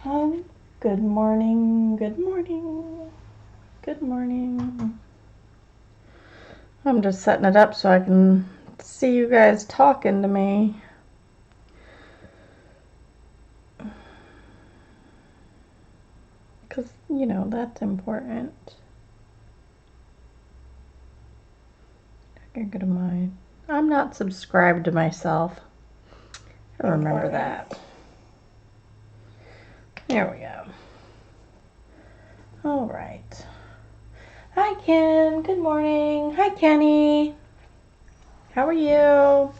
Good morning, good morning, good morning. I'm just setting it up so I can see you guys talking to me. Because, you know, that's important. I go to mine. I'm not subscribed to myself. I remember that. There we go. All right. Hi, Kim. Good morning. Hi, Kenny. How are you?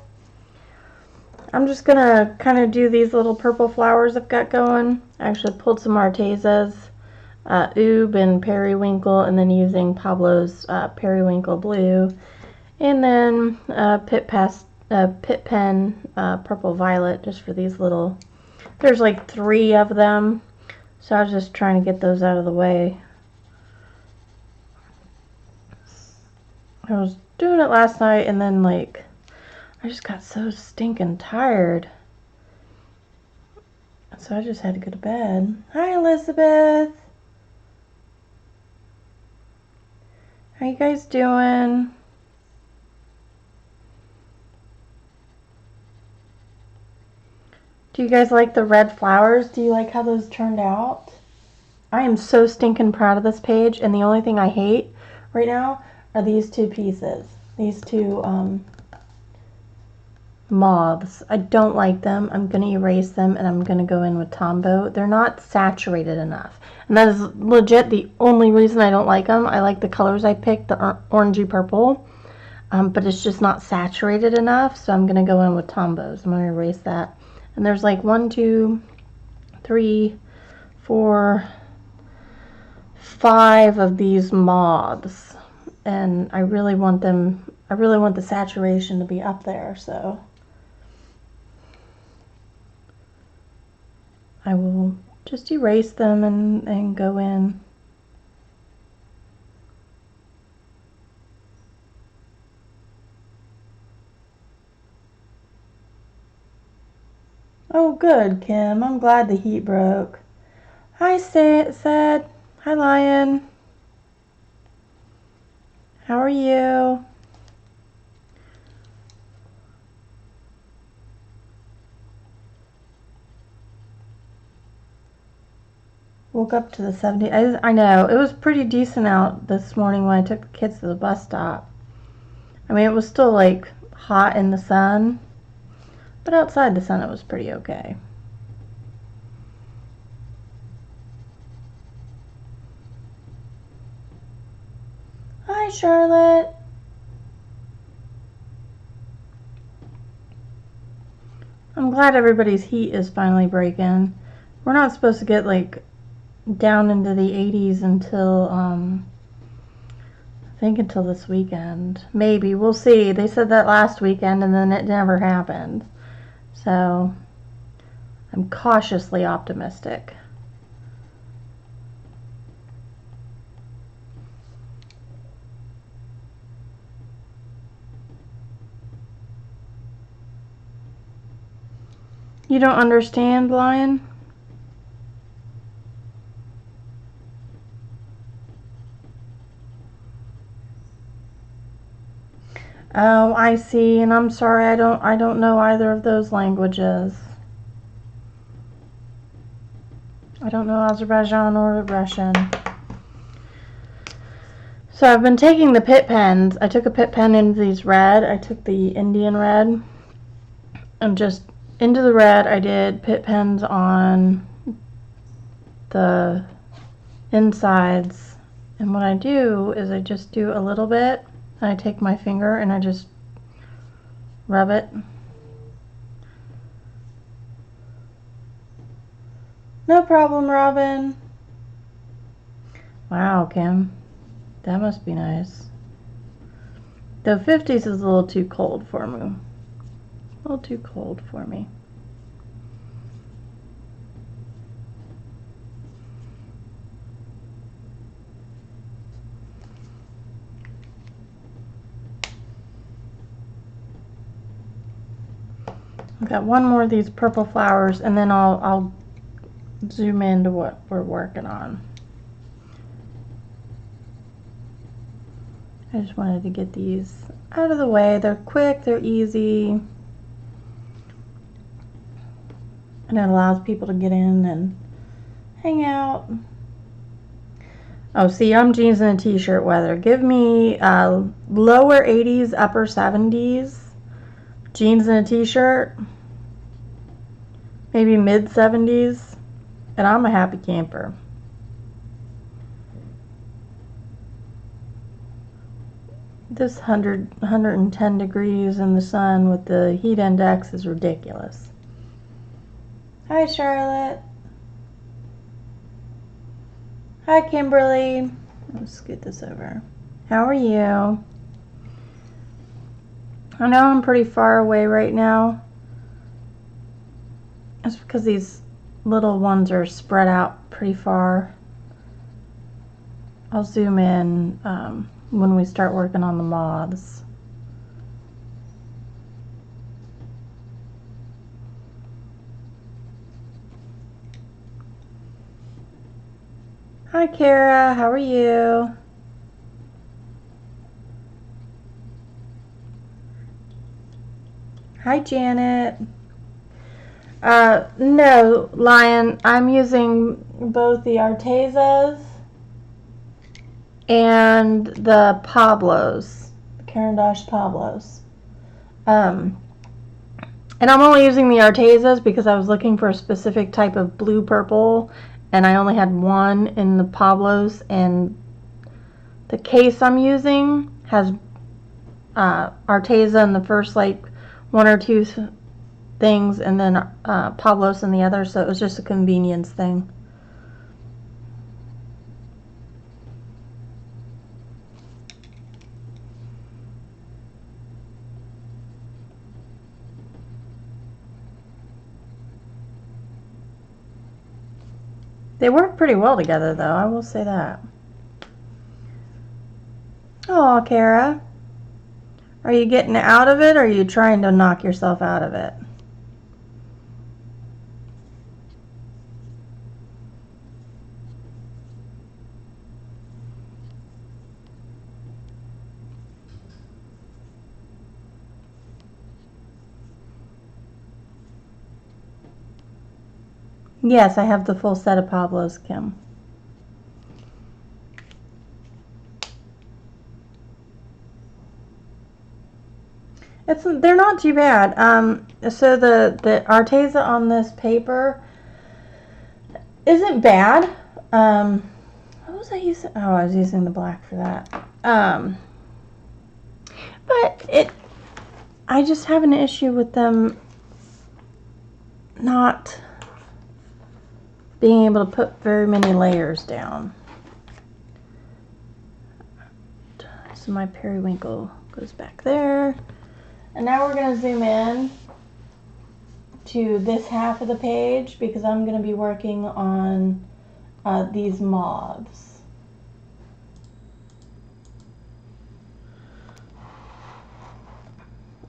I'm just going to kind of do these little purple flowers I've got going. I actually pulled some Artezas, Oob and Periwinkle, and then using Pablo's Periwinkle Blue. And then Pit Pen Purple Violet, just for these little, there's like 3 of them. So I was just trying to get those out of the way. I was doing it last night and then like, I just got so stinking tired. So I just had to go to bed. Hi, Elizabeth. How you guys doing? Do you guys like the red flowers? Do you like how those turned out? I am so stinking proud of this page, and the only thing I hate right now are these 2 pieces. These 2 moths. I don't like them. I'm going to erase them, and I'm going to go in with Tombow. They're not saturated enough. And that is legit the only reason I don't like them. I like the colors I picked, the orangey purple, but it's just not saturated enough, so I'm going to go in with Tombows. I'm going to erase that. And there's like 1, 2, 3, 4, 5 of these moths, and I really want the saturation to be up there, so I will just erase them and go in. Oh, good, Kim. I'm glad the heat broke. Hi, Sad. Hi, Lion. How are you? Woke up to the 70s. I know. It was pretty decent out this morning when I took the kids to the bus stop. I mean, it was still like hot in the sun, but outside the sun it was pretty okay. Hi, Charlotte. I'm glad everybody's heat is finally breaking. We're not supposed to get like down into the 80s until I think until this weekend. Maybe. We'll see. They said that last weekend and then it never happened. So I'm cautiously optimistic. You don't understand, Lion? Oh, I see, and I'm sorry, I don't know either of those languages. I don't know Azerbaijan or Russian. So I've been taking the pit pens. I took a pit pen into these red. I took the Indian red. And just into the red, I did pit pens on the insides. And what I do is I just do a little bit. And I take my finger and I just rub it. No problem, Robin. Wow, Kim. That must be nice. The 50s is a little too cold for me. A little too cold for me. I've got one more of these purple flowers, and then I'll zoom into what we're working on. I just wanted to get these out of the way. They're quick, they're easy, and it allows people to get in and hang out. Oh, see, I'm jeans and a t-shirt weather. Give me lower 80s, upper 70s, jeans and a t-shirt, maybe mid 70s, and I'm a happy camper. This 110 degrees in the sun with the heat index is ridiculous. Hi, Charlotte. Hi, Kimberly. Let's scoot this over. How are you? I know I'm pretty far away right now. That's because these little ones are spread out pretty far. I'll zoom in when we start working on the moths. Hi, Kara. How are you? Hi, Janet. No, Lion. I'm using both the Artezas and the Pablos, Caran d'Ache Pablos. And I'm only using the Artezas because I was looking for a specific type of blue purple, and I only had one in the Pablos, and the case I'm using has Arteza in the first like one or two things, and then Pablos in the other, so it was just a convenience thing. They work pretty well together, though, I will say that. Oh, Kara. Are you getting out of it, or are you trying to knock yourself out of it? Yes, I have the full set of Pablos, Kim. They're not too bad. So the Arteza on this paper isn't bad. What was I using? Oh, I was using the black for that. But I just have an issue with them not being able to put very many layers down. So my periwinkle goes back there. And now we're going to zoom in to this half of the page because I'm going to be working on these moths.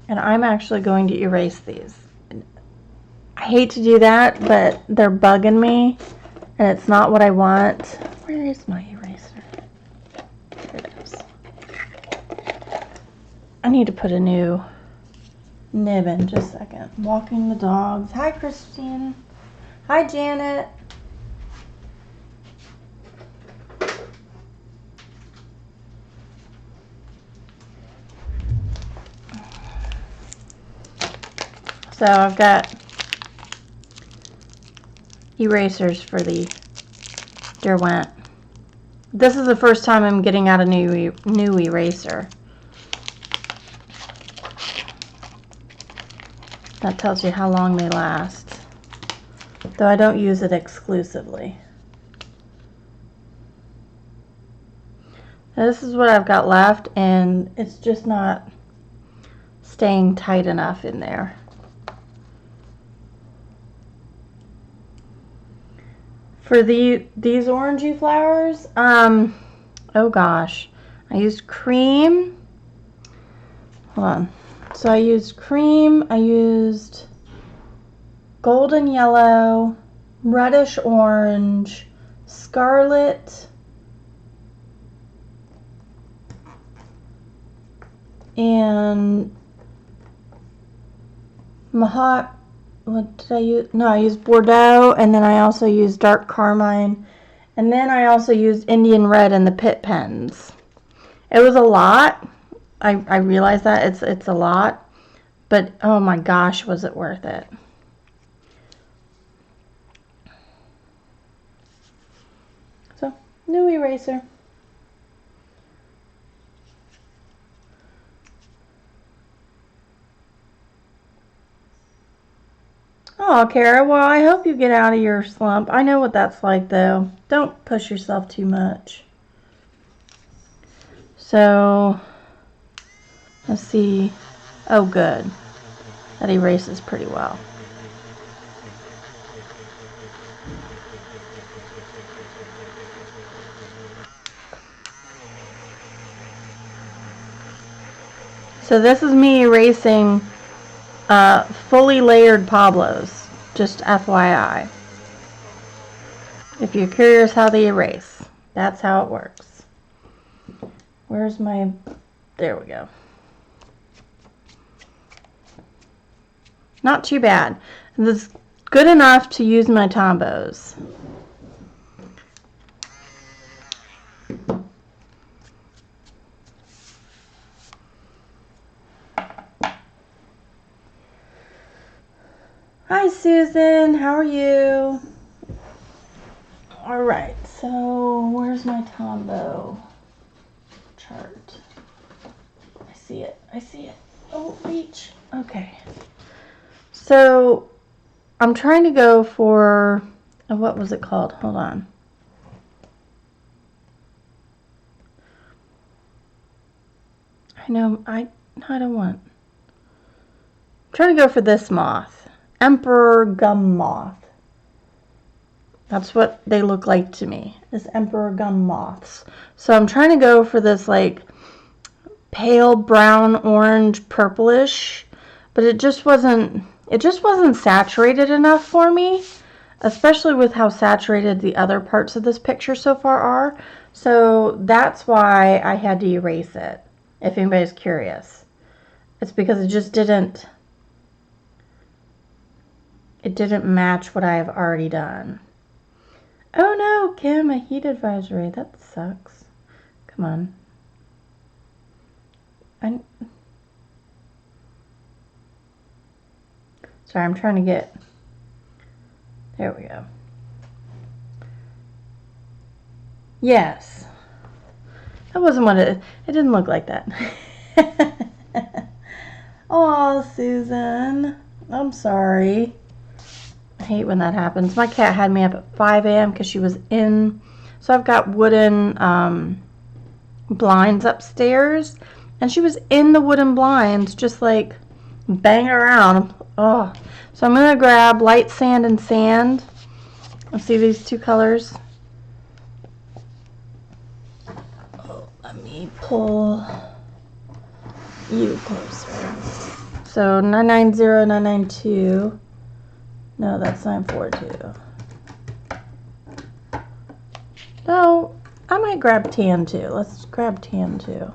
And I'm actually going to erase these. I hate to do that, but they're bugging me, and it's not what I want. Where is my eraser? There it is. I need to put a new nib in just a second. Walking the dogs. Hi, Christine. Hi, Janet. So I've got erasers for the Derwent. This is the first time I'm getting out a new eraser. That tells you how long they last, though I don't use it exclusively. Now this is what I've got left, and it's just not staying tight enough in there. For these orangey flowers, oh gosh, I used cream. Hold on. So I used cream, I used golden yellow, reddish orange, scarlet, and moth. What did I use? No, I used Bordeaux, and then I also used dark carmine, and then I also used Indian red in the pit pens. It was a lot. I realize that it's a lot, but oh my gosh, was it worth it? So, new eraser. Oh, Kara, well, I hope you get out of your slump. I know what that's like, though. Don't push yourself too much. So, let's see. Oh, good. That erases pretty well. So this is me erasing fully layered Pablos, just FYI. If you're curious how they erase, that's how it works. Where's my, there we go. Not too bad. This is good enough to use my Tombos. Hi Susan, how are you? Alright, so where's my Tombow chart? I see it, I see it. Oh, reach. Okay. So I'm trying to go for, what was it called? Hold on. I know, I don't want. I'm trying to go for this moth. Emperor gum moth. That's what they look like to me, is emperor gum moths. So I'm trying to go for this like pale brown, orange, purplish, but it just wasn't saturated enough for me, especially with how saturated the other parts of this picture so far are. So that's why I had to erase it, if anybody's curious. It's because it just didn't match what I have already done. Oh no, Kim, a heat advisory. That sucks. Come on. Sorry, I'm trying to get, there we go. Yes. That wasn't what it didn't look like that. Oh, Susan. I'm sorry. I hate when that happens. My cat had me up at 5 a.m. because she was in, so I've got wooden blinds upstairs, and she was in the wooden blinds just like banging around. Oh, so I'm gonna grab light sand and sand. Let's see these two colors. Oh, let me pull you closer. So 990, 992. No, that's 942. No, I might grab tan too. Let's grab tan too.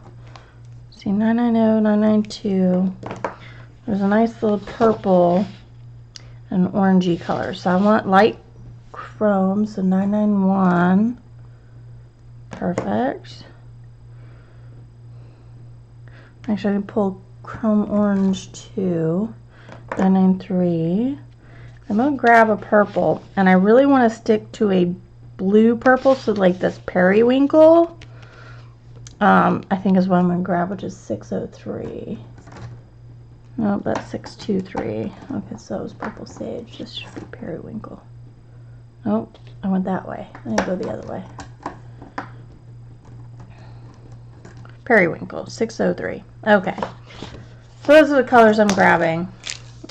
See, 990, 992. There's a nice little purple and orangey color. So I want light chrome, so 991. Perfect. Actually, I can pull chrome orange too. 993. I'm going to grab a purple, and I really want to stick to a blue purple, so like this periwinkle, I think is what I'm going to grab, which is 603. Nope, that's 623. Okay, so it was purple sage. This should be periwinkle. Nope, I went that way. Let me go the other way. Periwinkle, 603. Okay, so those are the colors I'm grabbing.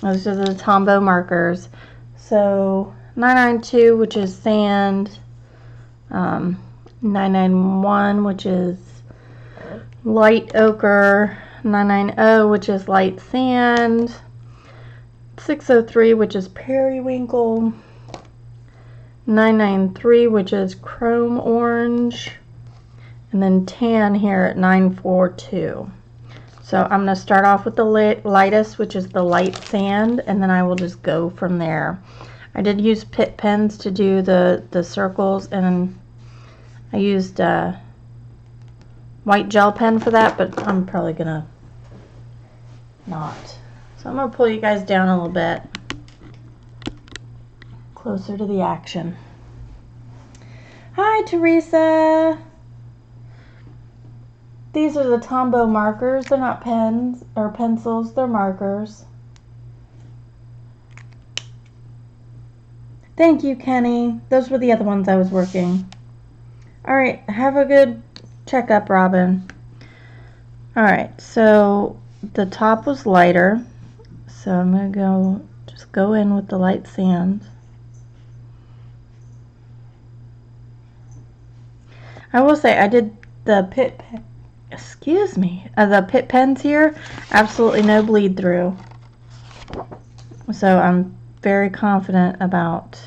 Those are the Tombow markers. So 992, which is sand, 991, which is light ochre, 990, which is light sand, 603, which is periwinkle, 993, which is chrome orange, and then tan here at 942. So I'm going to start off with the lightest, which is the light sand, and then I will just go from there. I did use pit pens to do the circles, and I used white gel pen for that, but I'm probably going to not. So I'm going to pull you guys down a little bit closer to the action. Hi, Teresa. These are the Tombow markers. They're not pens or pencils, they're markers. Thank you, Kenny. Those were the other ones I was working. Alright, have a good checkup, Robin. Alright, so the top was lighter. So I'm going to just go in with the light sand. I will say I did the pit pens here, absolutely no bleed through. So I'm very confident about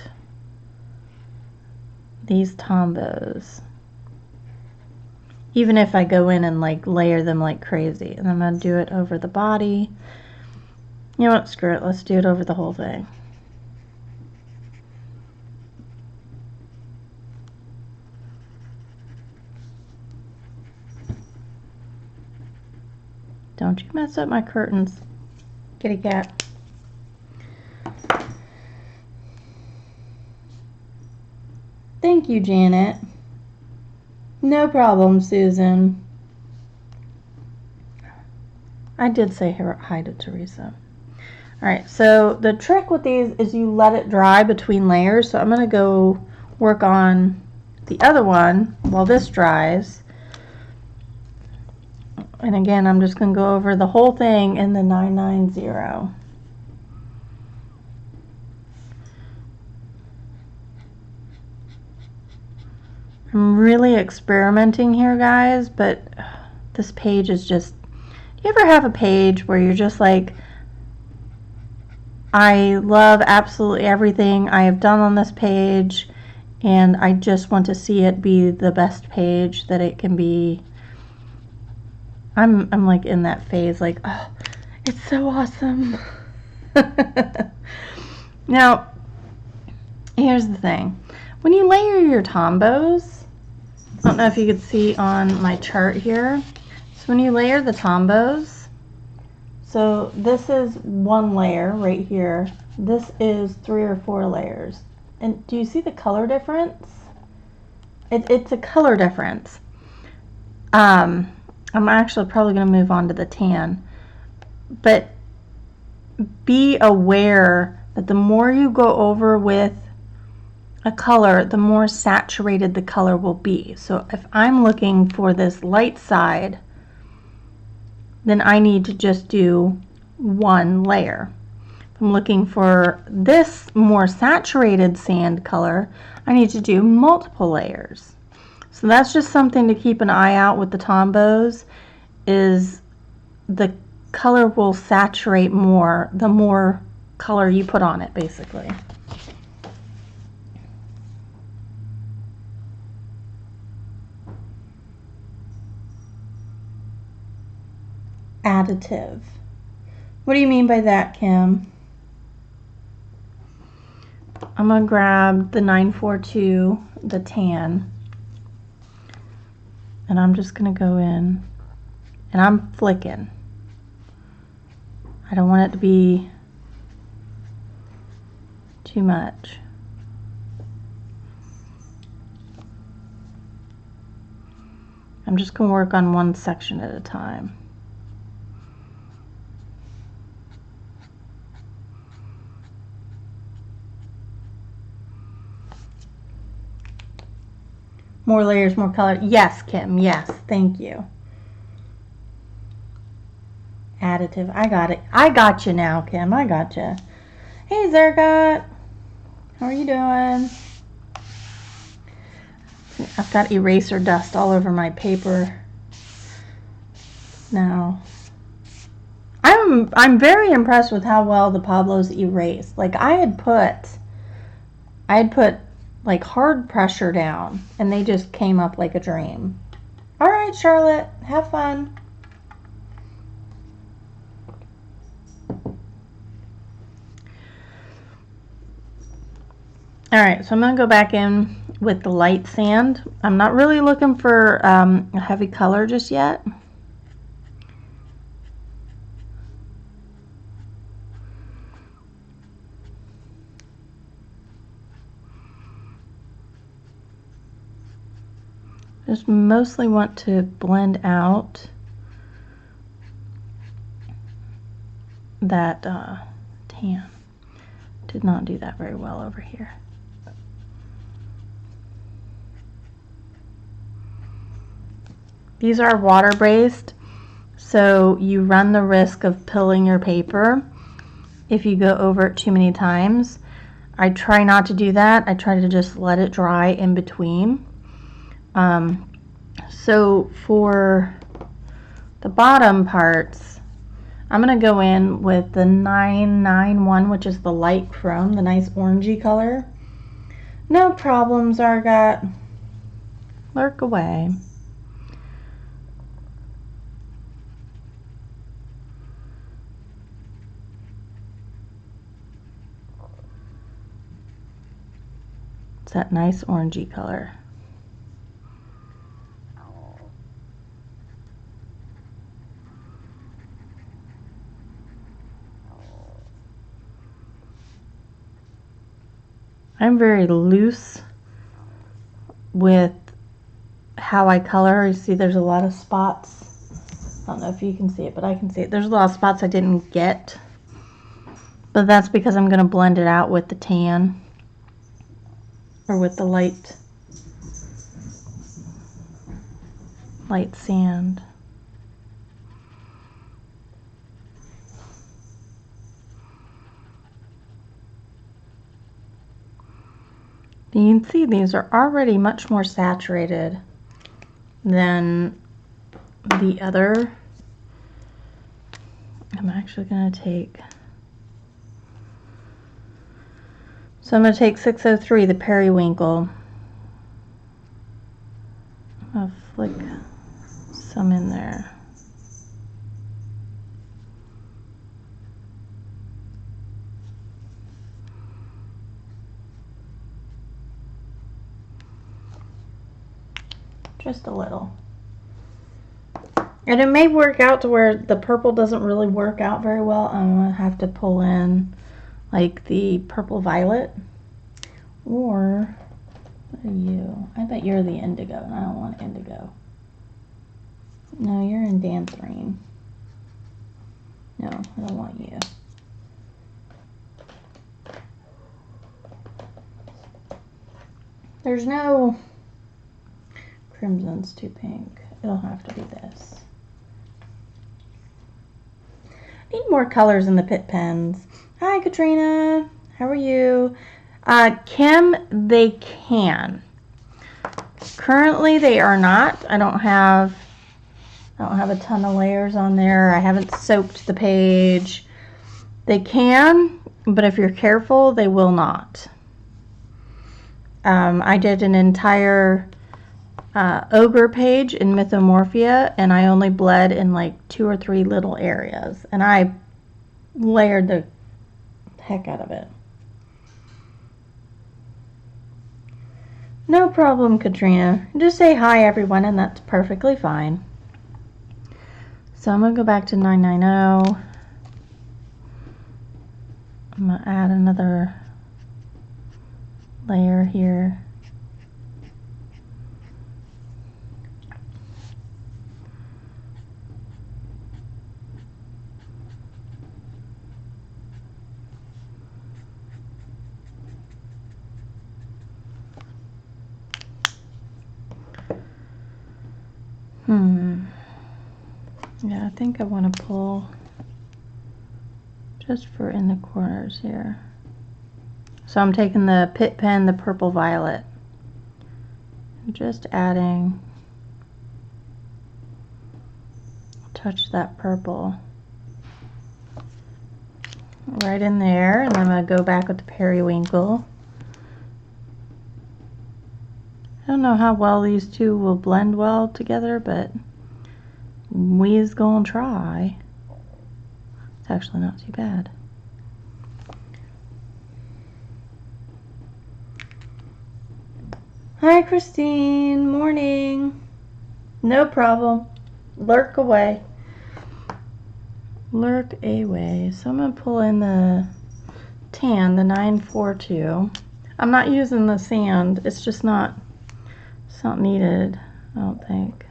these Tombows. Even if I go in and like layer them like crazy. And I'm going to do it over the body. You know what, screw it, let's do it over the whole thing. Don't you mess up my curtains, kitty cat. Thank you, Janet. No problem, Susan. I did say hi to Teresa. Alright, so the trick with these is you let it dry between layers. So I'm going to go work on the other one while this dries. And again, I'm just going to go over the whole thing in the 990. I'm really experimenting here, guys, but this page is just... Do you ever have a page where you're just like, I love absolutely everything I have done on this page, and I just want to see it be the best page that it can be? I'm like in that phase, like, oh, it's so awesome. Now, here's the thing. When you layer your Tombows, I don't know if you could see on my chart here. So when you layer the Tombows, so this is one layer right here. This is 3 or 4 layers. And do you see the color difference? It's a color difference. I'm actually probably going to move on to the tan. But be aware that the more you go over with a color, the more saturated the color will be. So if I'm looking for this light side, then I need to just do one layer. If I'm looking for this more saturated sand color, I need to do multiple layers. So that's just something to keep an eye out with the Tombows, is the color will saturate more the more color you put on it, basically. Additive. What do you mean by that, Kim? I'm going to grab the 942, the tan, and I'm just going to go in, and I'm flicking. I don't want it to be too much. I'm just going to work on one section at a time. More layers, more color. Yes, Kim. Yes. Thank you. Additive. I got it. I got you now, Kim. I got you. Hey, Zergot. How are you doing? I've got eraser dust all over my paper now. I'm very impressed with how well the Pablos erase. Like I had put like hard pressure down, and they just came up like a dream. All right, Charlotte, have fun. All right, so I'm going to go back in with the light sand. I'm not really looking for a heavy color just yet. Just mostly want to blend out that tan. Did not do that very well over here. These are water-based, so you run the risk of pilling your paper if you go over it too many times. I try not to do that. I try to just let it dry in between. So for the bottom parts, I'm going to go in with the 991, which is the light chrome, the nice orangey color. No problem, Zargot. Lurk away. It's that nice orangey color. I'm very loose with how I color. You see there's a lot of spots. I don't know if you can see it, but I can see it. There's a lot of spots I didn't get, but that's because I'm going to blend it out with the tan or with the light sand. You can see these are already much more saturated than the other. I'm actually going to take, so I'm going to take 603, the periwinkle. I'll flick some in there. Just a little. And it may work out to where the purple doesn't really work out very well. I'm going to have to pull in like the purple violet. Or, what are you? I bet you're the indigo, and I don't want indigo. No, you're in Dancerine. No, I don't want you. There's no crimson's too pink. It'll have to be this. Need more colors in the Pit Pens. Hi, Katrina. How are you? Kim, they can. Currently, they are not. I don't have a ton of layers on there. I haven't soaked the page. They can, but if you're careful, they will not. I did an entire ogre page in Mythomorphia, and I only bled in like 2 or 3 little areas, and I layered the heck out of it. No problem, Katrina. Just say hi, everyone, and that's perfectly fine. So I'm going to go back to 990. I'm going to add another layer here. Yeah, I think I want to pull just for in the corners here. So I'm taking the Pit Pen, the purple violet, and just adding, touch that purple right in there, and I'm going to go back with the periwinkle I don't know how well these two will blend well together, but we's gonna try. It's actually not too bad. Hi, Christine. Morning. No problem. Lurk away. Lurk away. So I'm going to pull in the tan, the 942. I'm not using the sand. It's just not, it's not needed, I don't think.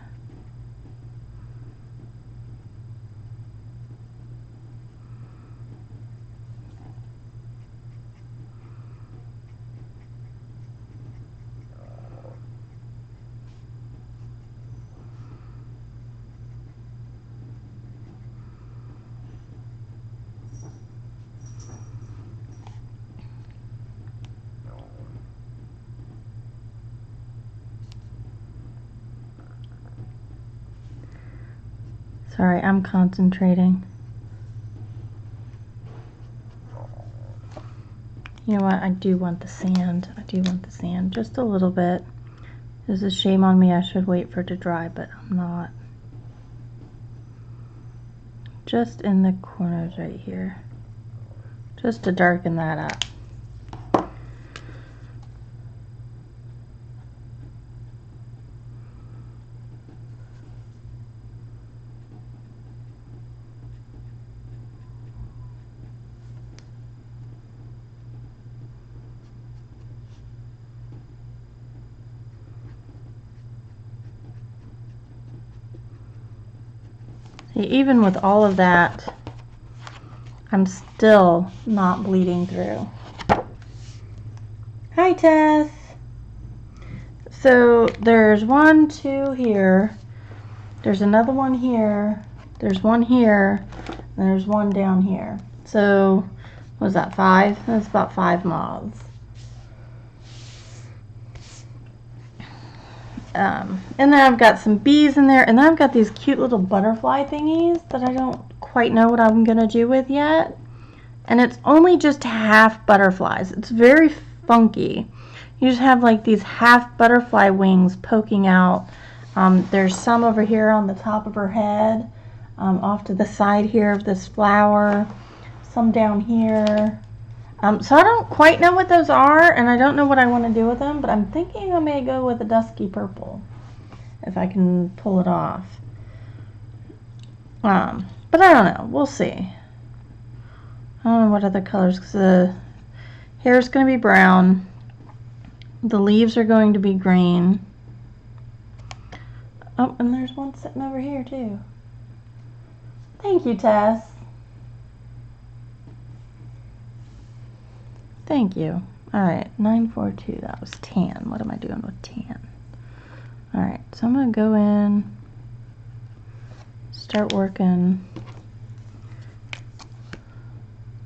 Sorry, I'm concentrating. You know what? I do want the sand. I do want the sand. Just a little bit. It's a shame on me. I should wait for it to dry, but I'm not. Just in the corners right here. Just to darken that up. Even with all of that, I'm still not bleeding through. Hi, Tess. So there's 1, 2 here. There's another one here. There's one here. And there's one down here. So what was that, 5? That's about 5 moths. And then I've got some bees in there, and then I've got these cute little butterfly thingies that I don't quite know what I'm gonna do with yet. And it's only just half butterflies. It's very funky. You just have like these half butterfly wings poking out. There's some over here on the top of her head, off to the side here of this flower, some down here. So I don't quite know what those are, and I don't know what I want to do with them, but I'm thinking I may go with a dusky purple, if I can pull it off. But I don't know. We'll see. I don't know what other colors, because the hair is going to be brown. The leaves are going to be green. Oh, and there's one sitting over here, too. Thank you, Tess. Thank you. Alright, 942, that was tan. What am I doing with tan? Alright, so I'm going to go in, start working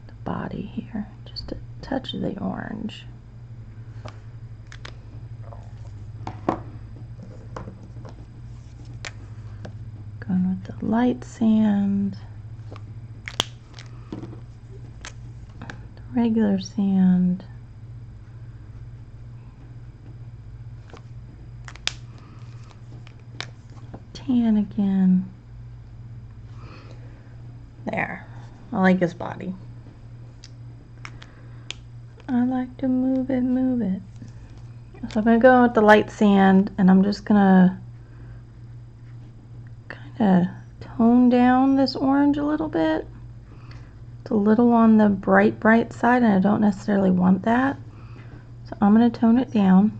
the body here. Just a touch of the orange. Going with the light sand. Regular sand, tan again. There. I like his body. I like to move it, move it. So I'm going to go with the light sand, and I'm just going to kind of tone down this orange a little bit. It's a little on the bright side, and I don't necessarily want that. So I'm going to tone it down.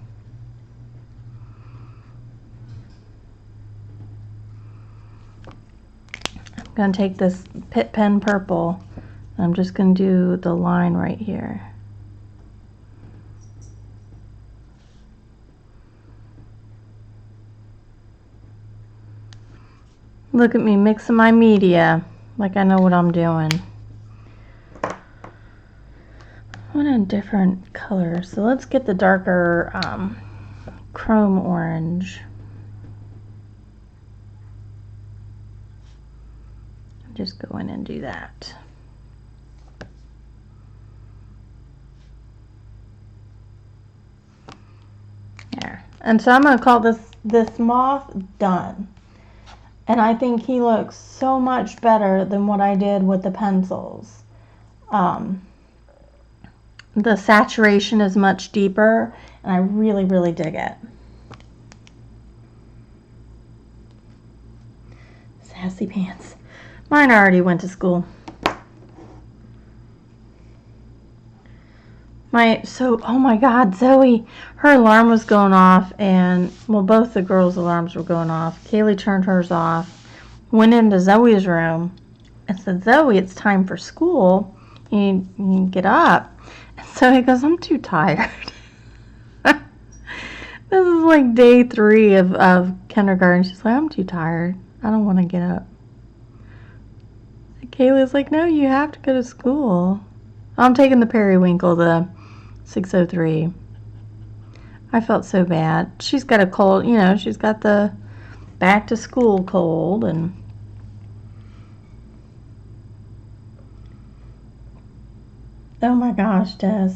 I'm going to take this Pit Pen purple, and I'm just going to do the line right here. Look at me mixing my media like I know what I'm doing. I want a different color, so let's get the darker chrome orange. Just go in and do that. There. And so I'm going to call this moth done. And I think he looks so much better than what I did with the pencils. The saturation is much deeper, and I really, really dig it. Sassy pants. Mine already went to school. Oh my God, Zoe, her alarm was going off, and, well, both the girls' alarms were going off. Kaylee turned hers off, went into Zoe's room, and said, Zoe, it's time for school. You need to get up. And Zoe goes, I'm too tired. This is like day 3 of kindergarten. She's like, I'm too tired. I don't want to get up. And Kaylee's like, no, you have to go to school. I'm taking the periwinkle, the 603. I felt so bad. She's got a cold, you know, she's got the back to school cold, and oh my gosh, Des.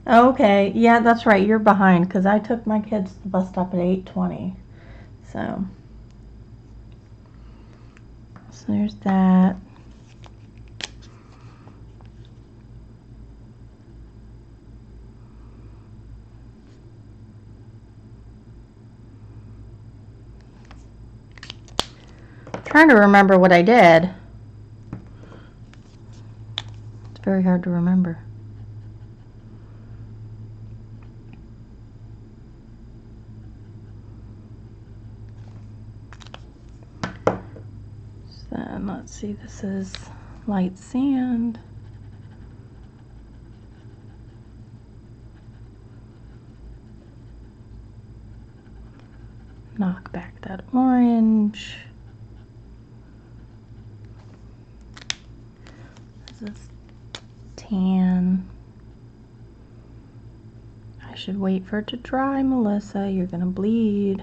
Okay, yeah, that's right, you're behind, because I took my kids to the bus stop at 8:20. So there's that. Trying to remember what I did. It's very hard to remember. So let's see, this is light sand. Knock back that orange. This is tan. I should wait for it to dry, Melissa. You're gonna bleed.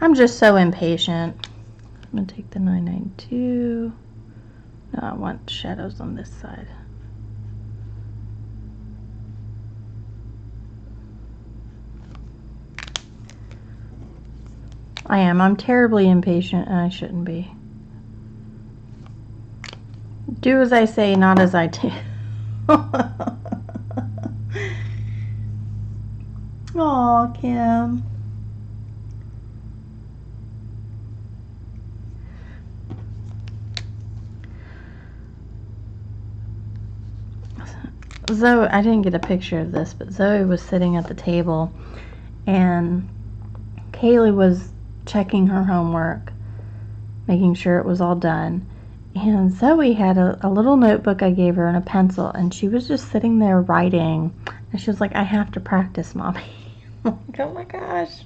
I'm just so impatient. I'm gonna take the 992. No, I want shadows on this side. I am. I'm terribly impatient, and I shouldn't be. Do as I say, not as I do. Aw, Kim. Zoe, I didn't get a picture of this, but Zoe was sitting at the table, and Kaylee was checking her homework, making sure it was all done. And Zoe had a little notebook I gave her and a pencil, and she was just sitting there writing. And she was like, I have to practice, Mommy. I'm like, oh my gosh.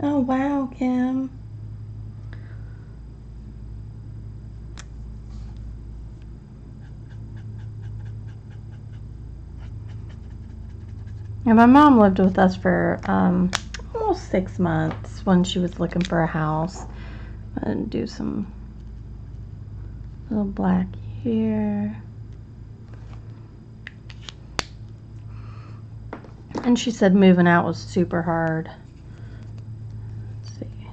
Oh wow, Kim. And my mom lived with us for almost 6 months when she was looking for a house. And do some little black here. And she said moving out was super hard. Let's see.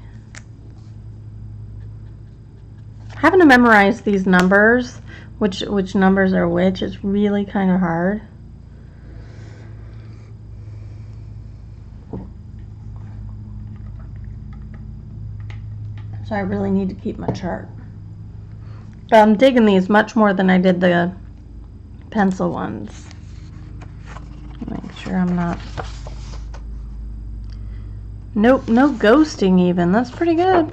Having to memorize these numbers, which numbers are which, is really kind of hard. So I really need to keep my chart. But I'm digging these much more than I did the pencil ones. Make sure I'm not... Nope, no ghosting even. That's pretty good.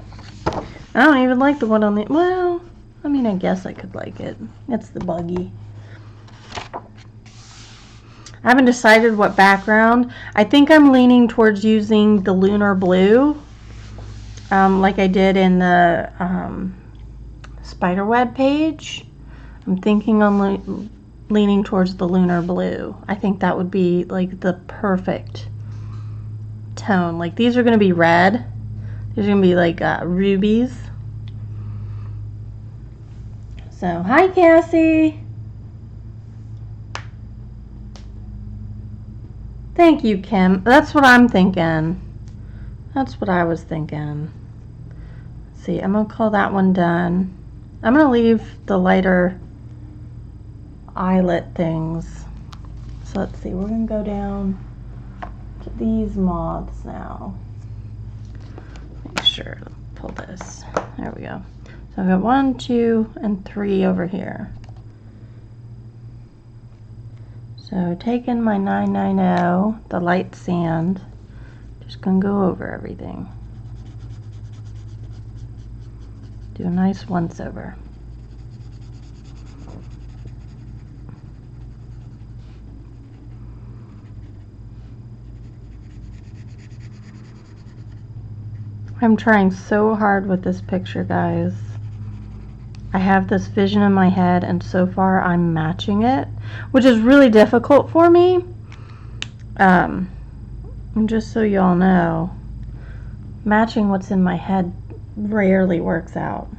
I don't even like the one on the... Well, I mean, I guess I could like it. It's the buggy. I haven't decided what background. I think I'm leaning towards using the lunar blue. Like I did in the spiderweb page. I'm thinking on leaning towards the lunar blue. I think that would be like the perfect tone. Like these are going to be red, There's gonna be like rubies. So, hi Cassie. Thank you, Kim. That's what I'm thinking. That's what I was thinking. Let's see, I'm gonna call that one done. I'm gonna leave the lighter eyelet things. So let's see, we're gonna go down to these moths now. Make sure to pull this. There we go. So I've got 1, 2, and 3 over here. So taking my 990, the light sand, just gonna go over everything. Do a nice once over. I'm trying so hard with this picture, guys. I have this vision in my head, and so far I'm matching it, which is really difficult for me. And just so y'all know, matching what's in my head rarely works out.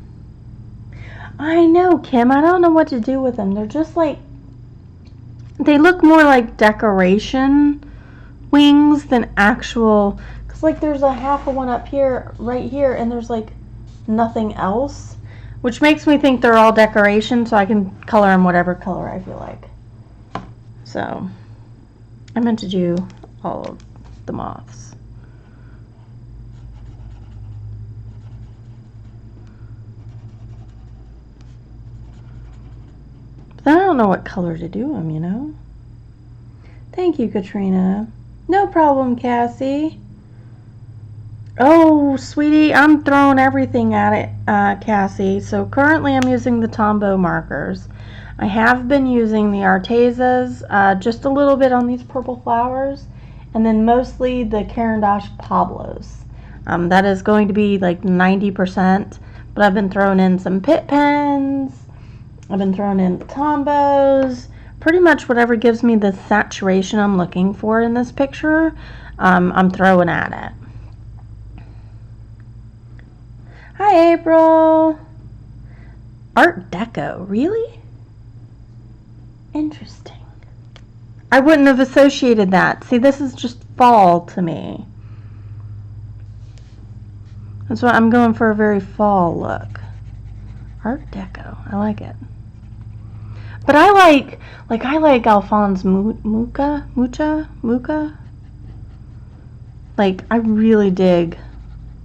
I know, Kim, I don't know what to do with them. They're just like, they look more like decoration wings than actual, because like there's a half of one up here, right here, and there's like nothing else, which makes me think they're all decoration, so I can color them whatever color I feel like. So I meant to do all of the moths. But then I don't know what color to do them, you know? Thank you, Katrina. No problem, Cassie. Oh, sweetie, I'm throwing everything at it, Cassie. So currently I'm using the Tombow markers. I have been using the Artezas, just a little bit on these purple flowers, and then mostly the Caran d'Ache Pablos. That is going to be like 90%, but I've been throwing in some Pit Pens. I've been throwing in the Tombows. Pretty much whatever gives me the saturation I'm looking for in this picture, I'm throwing at it. Hi, April. Art Deco, really? Interesting. I wouldn't have associated that. See, this is just fall to me. That's why I'm going for a very fall look. Art Deco, I like it. But I like Alphonse Mucha. Like, I really dig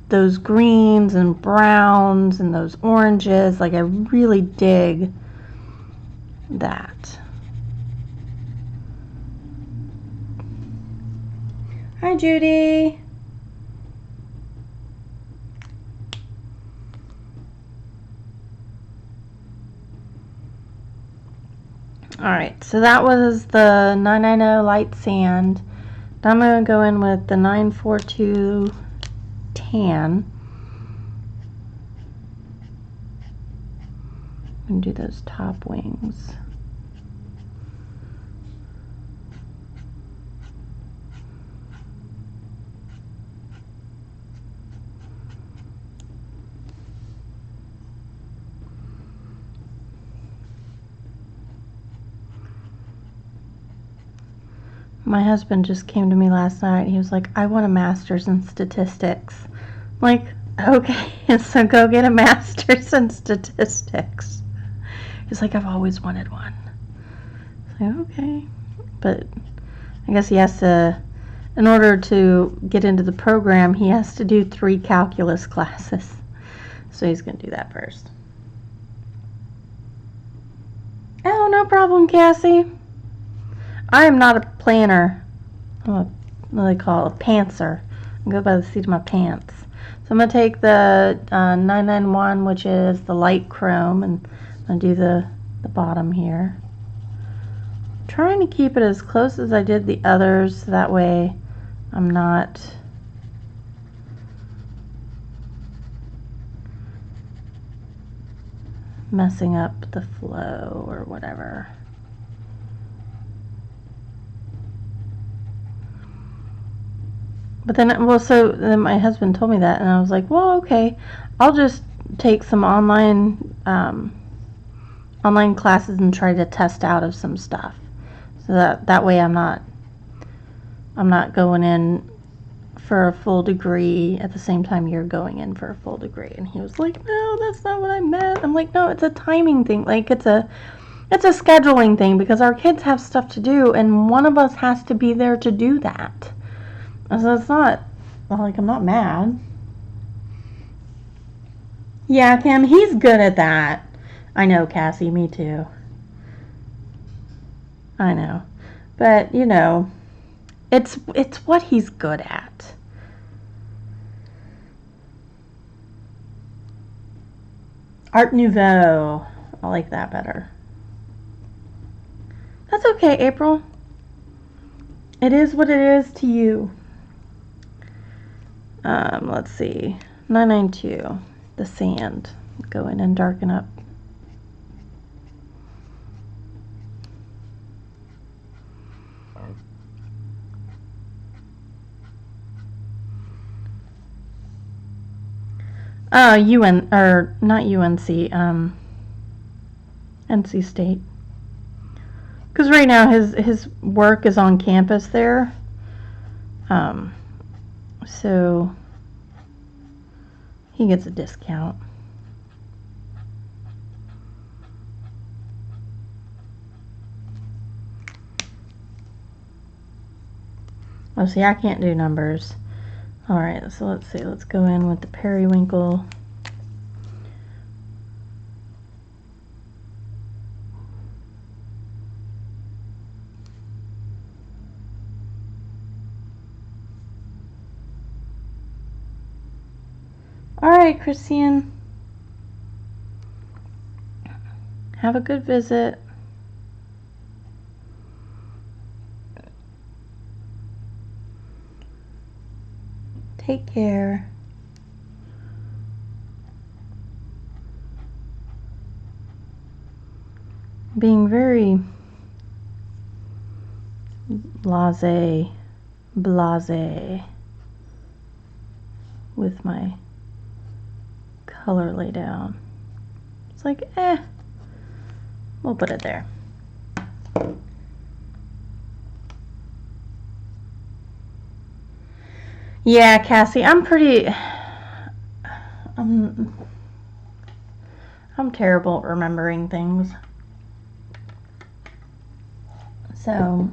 those greens and browns and those oranges. Like, I really dig that. Hi, Judy. Alright, so that was the 990 light sand. Now I'm going to go in with the 942 tan. And do those top wings. My husband just came to me last night. He was like, I want a master's in statistics. I'm like, okay, so go get a master's in statistics. He's like, I've always wanted one. I was like, okay. But I guess he has to, in order to get into the program, he has to do 3 calculus classes. So he's going to do that first. Oh, no problem, Cassie. I am not a planner. I'm a, what do they call it? A pantser. I go by the seat of my pants. So I'm going to take the 991, which is the light chrome, and I'm going to do the bottom here. I'm trying to keep it as close as I did the others, so that way I'm not messing up the flow or whatever. But then, well, so then my husband told me that, and I was like, well, okay, I'll just take some online classes and try to test out of some stuff, so that way I'm not going in for a full degree at the same time you're going in for a full degree. And he was like, no, that's not what I meant. I'm like, no, it's a timing thing. Like, it's a scheduling thing, because our kids have stuff to do, and one of us has to be there to do that. So it's not, like, I'm not mad. Yeah, Kim, he's good at that. I know, Cassie, me too. I know. But, you know, it's what he's good at. Art Nouveau. I like that better. That's okay, April. It is what it is to you. Let's see. 992. The sand. Go in and darken up. Not UNC, NC State. Because right now his work is on campus there. So he gets a discount. Oh, see, I can't do numbers. All right, so let's see. Let's go in with the periwinkle. All right, Christine. Have a good visit. Take care. Being very blase with my color lay down. It's like, we'll put it there. Yeah, Cassie, I'm terrible at remembering things. So,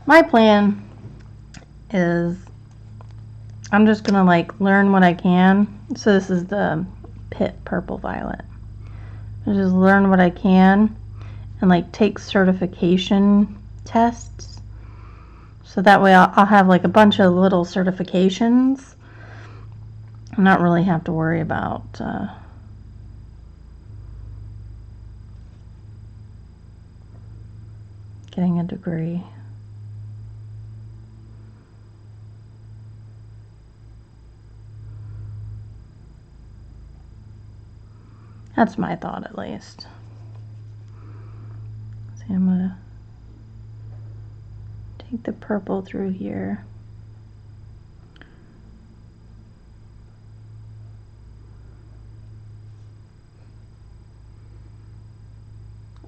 my plan is I'm just gonna like learn what I can. So this is the Pit Purple Violet. I just learn what I can and like take certification tests. So that way I'll have like a bunch of little certifications and not really have to worry about getting a degree. That's my thought, at least. See, I'm gonna take the purple through here.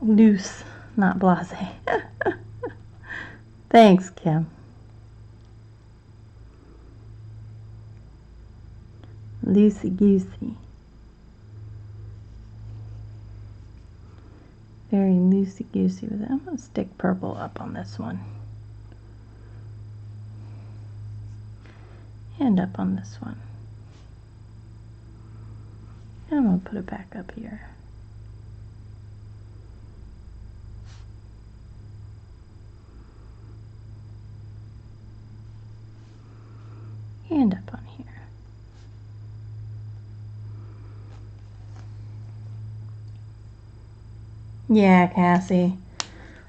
Loose, not blasé. Thanks, Kim. Loosey-goosey. Very loosey-goosey with it. I'm going to stick purple up on this one. And up on this one. And I'm going to put it back up here. And up on here. Yeah, Cassie.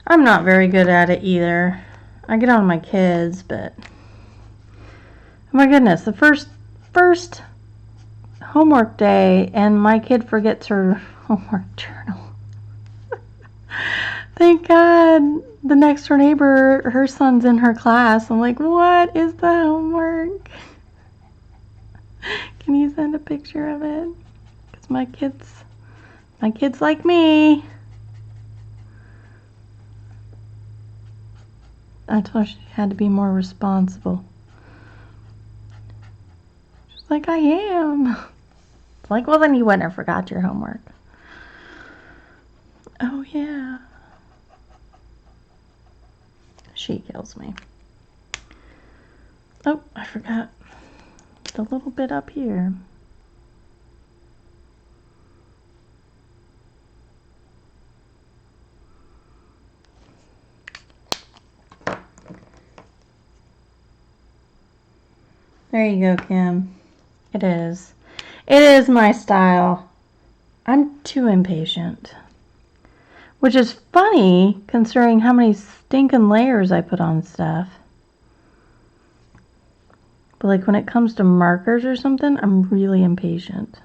I'm not very good at it either. I get on my kids, but oh my goodness, the first homework day and my kid forgets her homework journal. Thank God the next door neighbor, her son's in her class. I'm like, what is the homework? Can you send a picture of it? Because my kids like me. I told her she had to be more responsible. She's like, I am. It's like, well, then you wouldn't have forgot your homework. Oh, yeah. She kills me. Oh, I forgot the little bit up here. There you go, Kim. It is. It is my style. I'm too impatient. Which is funny, considering how many stinking layers I put on stuff. But like when it comes to markers or something, I'm really impatient.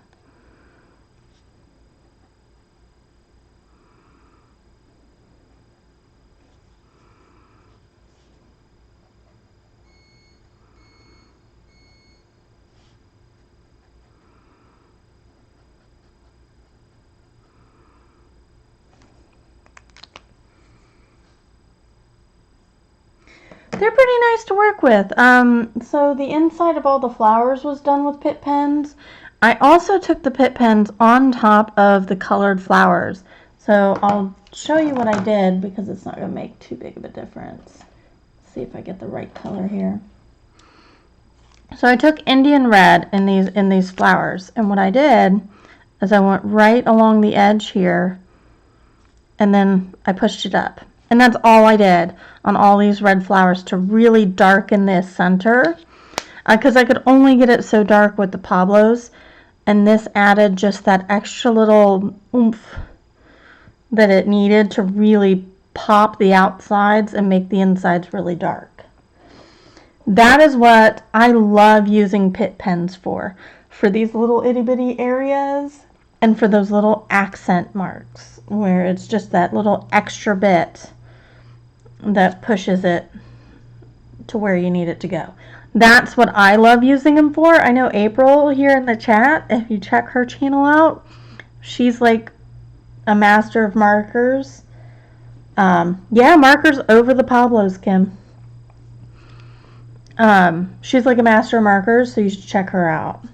They're pretty nice to work with. So the inside of all the flowers was done with pit pens. I also took the pit pens on top of the colored flowers. So I'll show you what I did because it's not going to make too big of a difference. Let's see if I get the right color here. So I took Indian red in these flowers, and what I did is I went right along the edge here, and then I pushed it up. And that's all I did on all these red flowers to really darken this center. Because I could only get it so dark with the Pablos. And this added just that extra little oomph that it needed to really pop the outsides and make the insides really dark. That is what I love using pit pens for these little itty bitty areas and for those little accent marks where it's just that little extra bit that pushes it to where you need it to go. That's what I love using them for. I know April here in the chat, if you check her channel out, she's like a master of markers. Yeah, markers over the Pablos, Kim. She's like a master of markers, so you should check her out.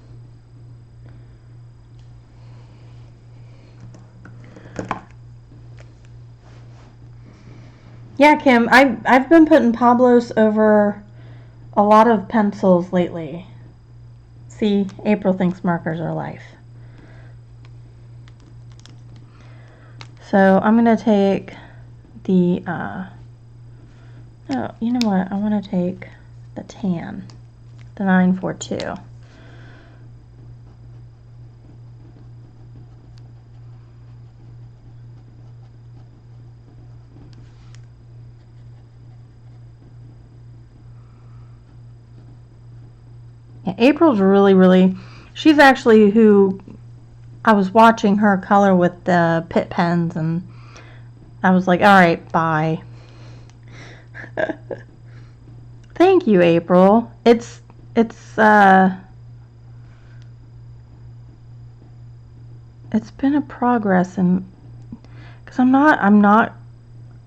Yeah, Kim, I've been putting Pablos over a lot of pencils lately. See, April thinks markers are life. So I'm going to take the, oh, you know what? I want to take the tan, the 942. Yeah, April's really, she's actually who I was watching her color with the pit pens, and I was like, all right, bye. Thank you, April. It's been a progress, and because I'm not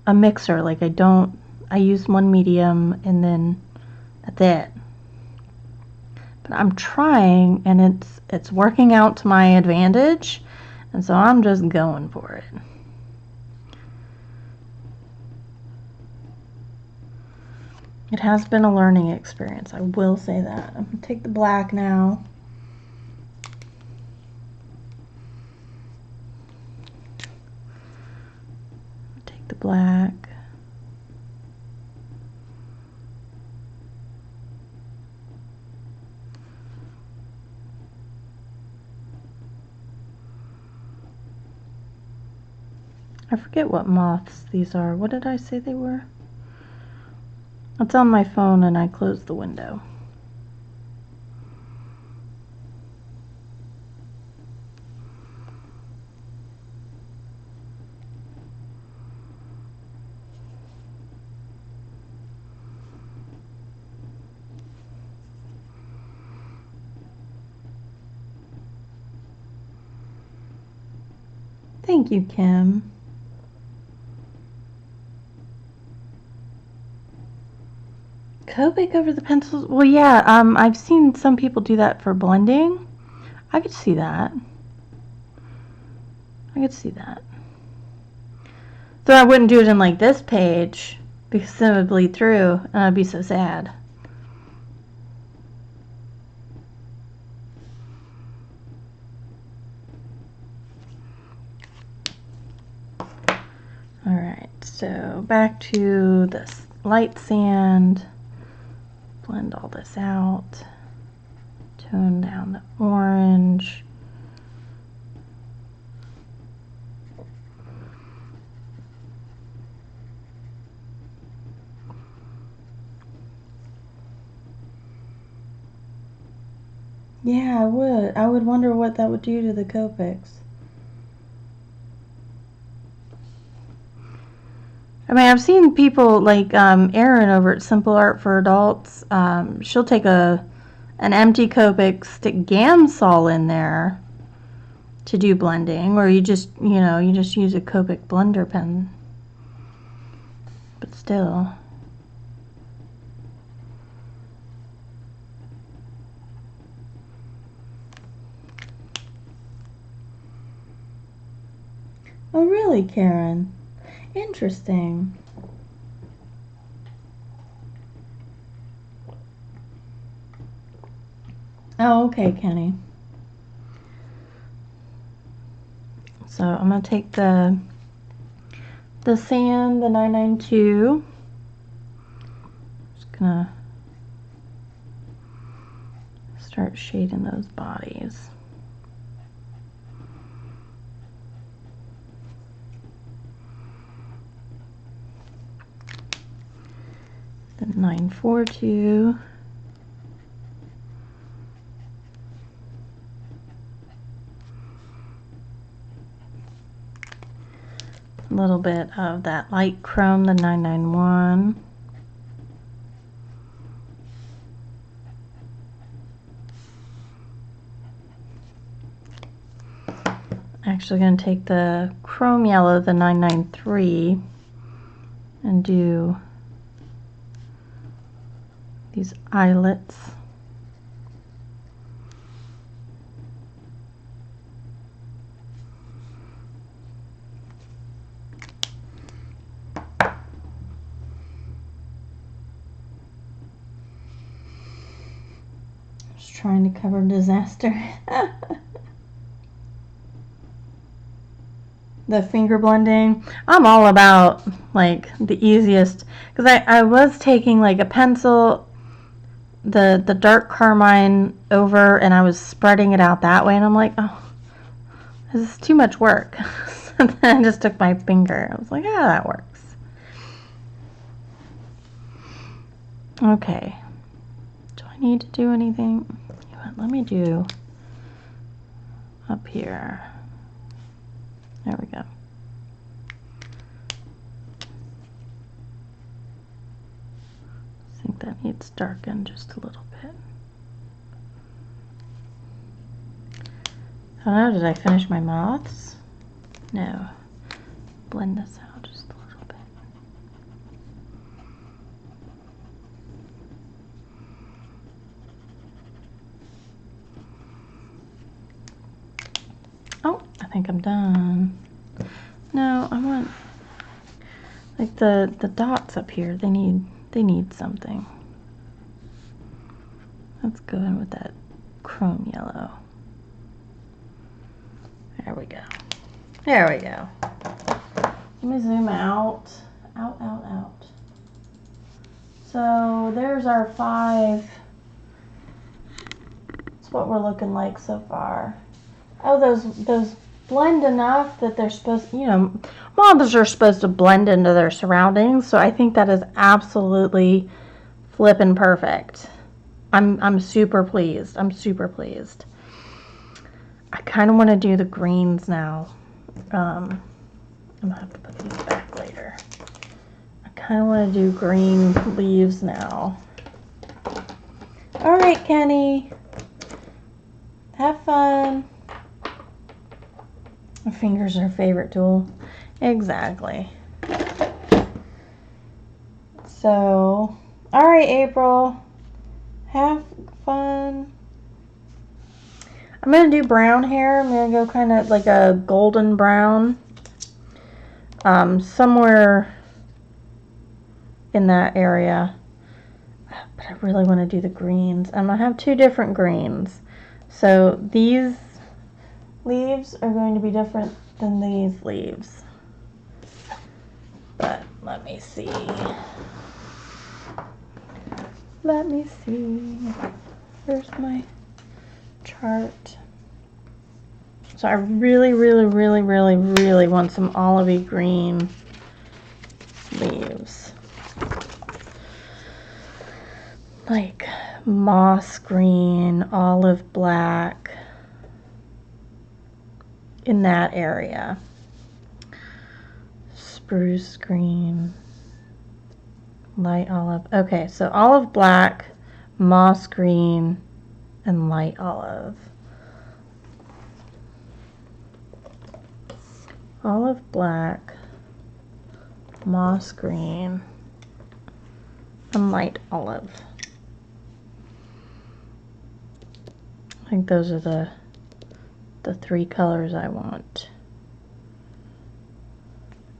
a mixer. Like I use one medium and then that's it. But I'm trying, and it's working out to my advantage, and so I'm just going for it. It has been a learning experience, I will say that. I'm going to take the black now. Take the black. I forget what moths these are. What did I say they were? It's on my phone and I closed the window. Thank you, Kim. Copic over the pencils? Well, yeah, I've seen some people do that for blending. I could see that. I could see that. So I wouldn't do it in like this page because then it would bleed through and I'd be so sad. Alright, so back to this light sand. Blend all this out. Tone down the orange. Yeah, I would. I would wonder what that would do to the Copics. I mean, I've seen people like Erin over at Simple Art for Adults. She'll take an empty Copic, stick Gamsol in there to do blending, or you just use a Copic blender pen. But still. Oh, really, Karen? Interesting. Oh, okay, Kenny. So I'm going to take the sand, the 992. Just going to start shading those bodies. The 942. A little bit of that light chrome, the 991. Actually going to take the chrome yellow, the 993, and do these eyelets. Just trying to cover disaster. The finger blending, I'm all about like the easiest, because I was taking like a pencil, the dark carmine over, and I was spreading it out that way, and I'm like, oh, this is too much work. So then I just took my finger. I was like, yeah, that works. Okay, do I need to do anything? You know what, let me do up here. There we go. I think that needs darkened just a little bit. I don't know, did I finish my moths? No. Blend this out just a little bit. Oh, I think I'm done. No, I want like the dots up here. They need something. Let's go in with that chrome yellow. There we go. There we go. Let me zoom out. Out. So there's our 5. That's what we're looking like so far. Oh, those blend enough that they're supposed, moths are supposed to blend into their surroundings. So I think that is absolutely flippin' perfect. I'm super pleased. I'm super pleased. I kind of want to do the greens now. I'm gonna have to put these back later. I kind of want to do green leaves now. All right, Kenny. Have fun. My fingers are her favorite tool. Exactly. So, all right, April. Have fun. I'm going to do brown hair. I'm going to go kind of like a golden brown. Somewhere in that area. But I really want to do the greens. I'm going to have two different greens. So these leaves are going to be different than these leaves. But let me see. Let me see. Where's my chart? So I really want some olivey green leaves. Like moss green, olive black, in that area. Spruce green, light olive. Okay, so olive black, moss green, and light olive. Olive black, moss green, and light olive. I think those are the three colors I want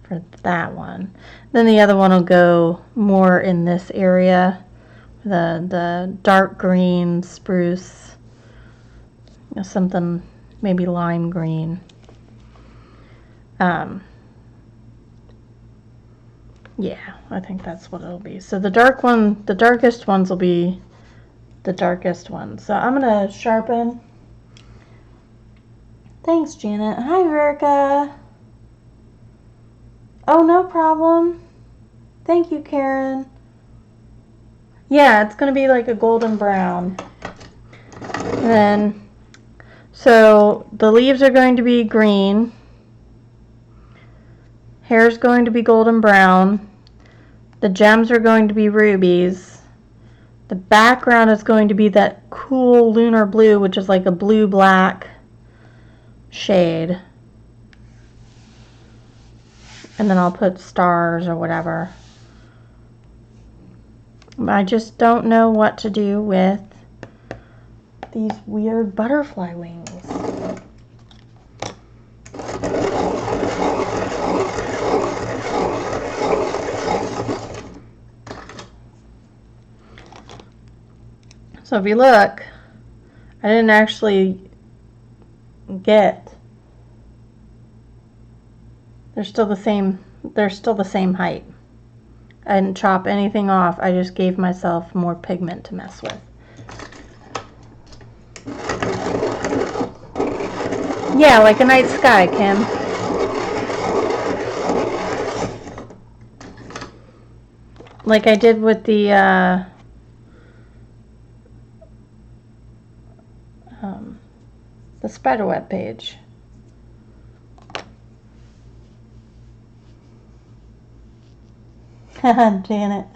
for that one. Then the other one will go more in this area, the dark green, spruce, something maybe lime green. Yeah, I think that's what it'll be. So the darkest ones will be the darkest ones. So I'm gonna sharpen. Thanks, Janet. Hi, Verica. Oh, no problem. Thank you, Karen. Yeah, it's gonna be like a golden brown. And then, so the leaves are going to be green. Hair's going to be golden brown. The gems are going to be rubies. The background is going to be that cool lunar blue, which is like a blue-black shade. And then I'll put stars or whatever. I just don't know what to do with these weird butterfly wings. So if you look, I didn't actually they're still the same height. I didn't chop anything off. I just gave myself more pigment to mess with. Yeah, like a night sky, Kim. Like I did with the spiderweb page. Janet.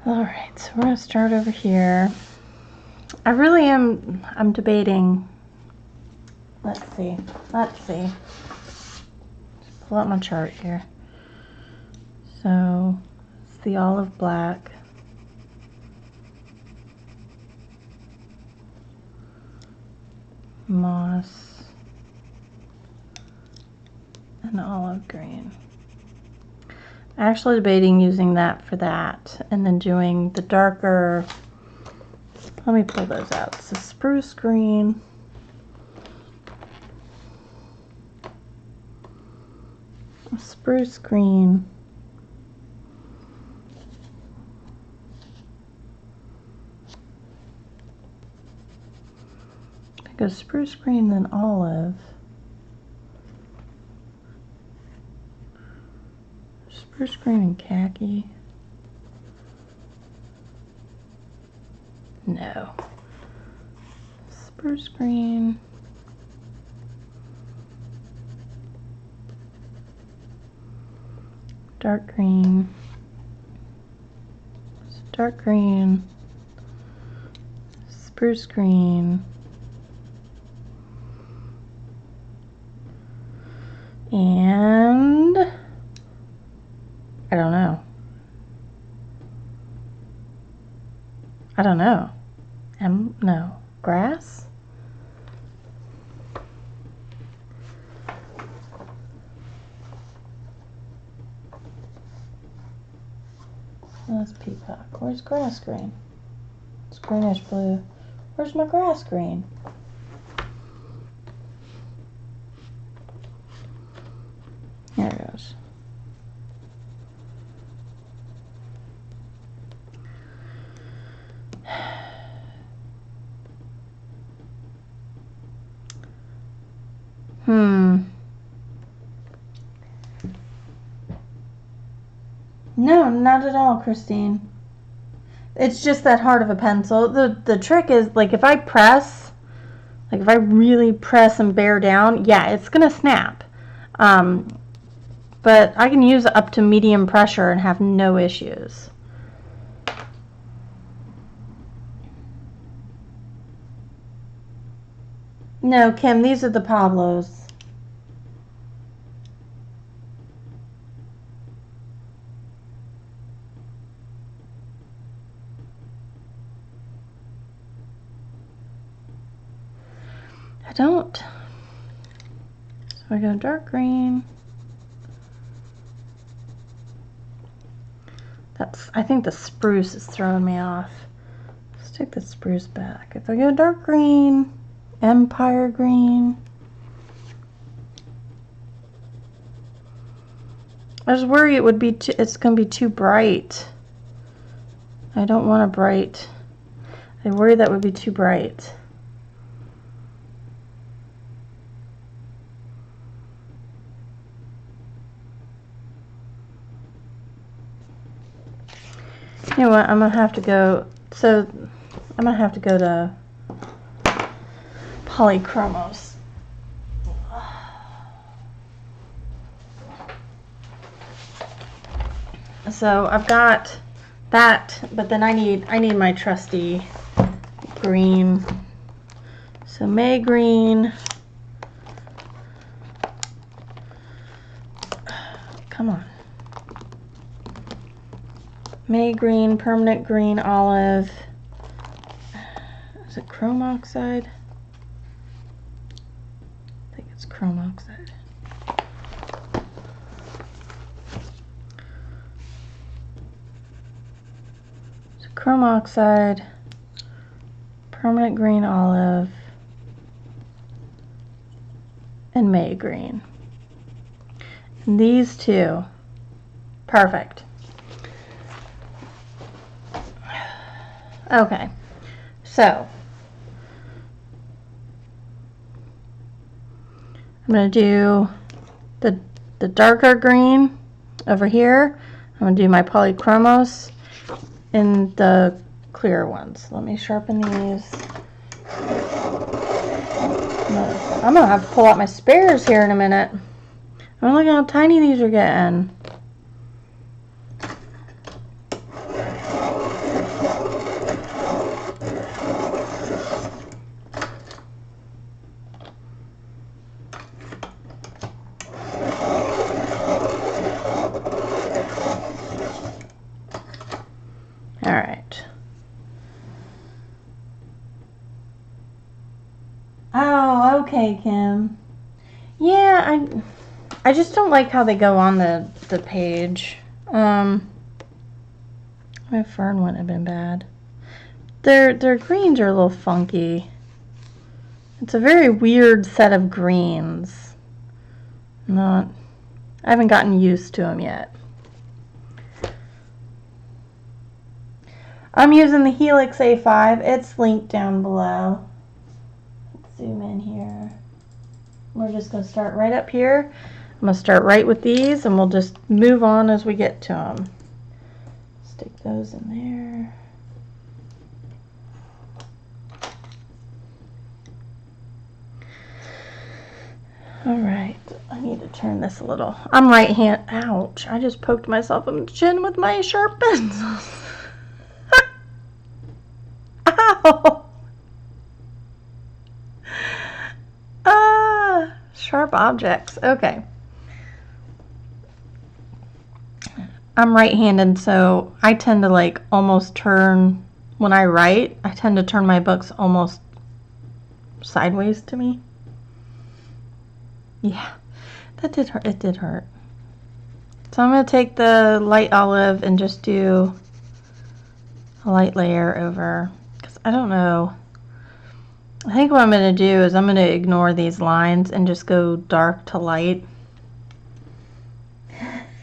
All right, so we're gonna start over here. I'm debating. Let's see. Just pull out my chart here. So it's the olive black. Moss and olive green. Actually debating using that for that and then doing the darker. Let me pull those out. So spruce green. Spruce green. I go spruce green, then olive. Spruce green and khaki. No. Spruce green. Dark green. Dark green. Spruce green. And I don't know. No. Grass? That's peacock. Where's grass green? It's greenish blue. Where's my grass green? There it goes. No, not at all, Christine. It's just that hard of a pencil. The trick is, like, if I press, like if I really press and bear down, yeah, it's gonna snap. But I can use up to medium pressure and have no issues. No, Kim, these are the Pablos. I don't. So I go dark green. I think the spruce is throwing me off. Let's take the spruce back. If I go dark green, empire green. I just worry it would be it's going to be too bright. I don't want a bright. I worry that would be too bright. You know what, I'm going to have to go, I'm going to have to go to polychromos. So I've got that, but then I need my trusty green. So May green. Come on. May green, permanent green, olive. Is it chrome oxide? I think it's chrome oxide. So chrome oxide, permanent green, olive, and May green. And these two, perfect. Okay, so I'm going to do the darker green over here. I'm going to do my polychromos in the clear ones. Let me sharpen these. I'm going to have to pull out my spares here in a minute. Oh, look how tiny these are getting. Oh, okay, Kim. Yeah, I just don't like how they go on the page. My fern wouldn't have been bad. Their greens are a little funky. It's a very weird set of greens. I haven't gotten used to them yet. I'm using the Helix A5. It's linked down below. Let's zoom in here. We're just going to start right up here. I'm going to start right with these, and we'll just move on as we get to them. Stick those in there. All right, I need to turn this a little. I'm right hand. Ouch! I just poked myself in the chin with my sharp pencils. Ow! Ah, sharp objects. Okay. I'm right-handed, so I tend to like almost turn when I write. I tend to turn my books almost sideways to me. Yeah, that did hurt. It did hurt. So I'm going to take the light olive and just do a light layer over, because I don't know. I think what I'm going to do is I'm going to ignore these lines and just go dark to light.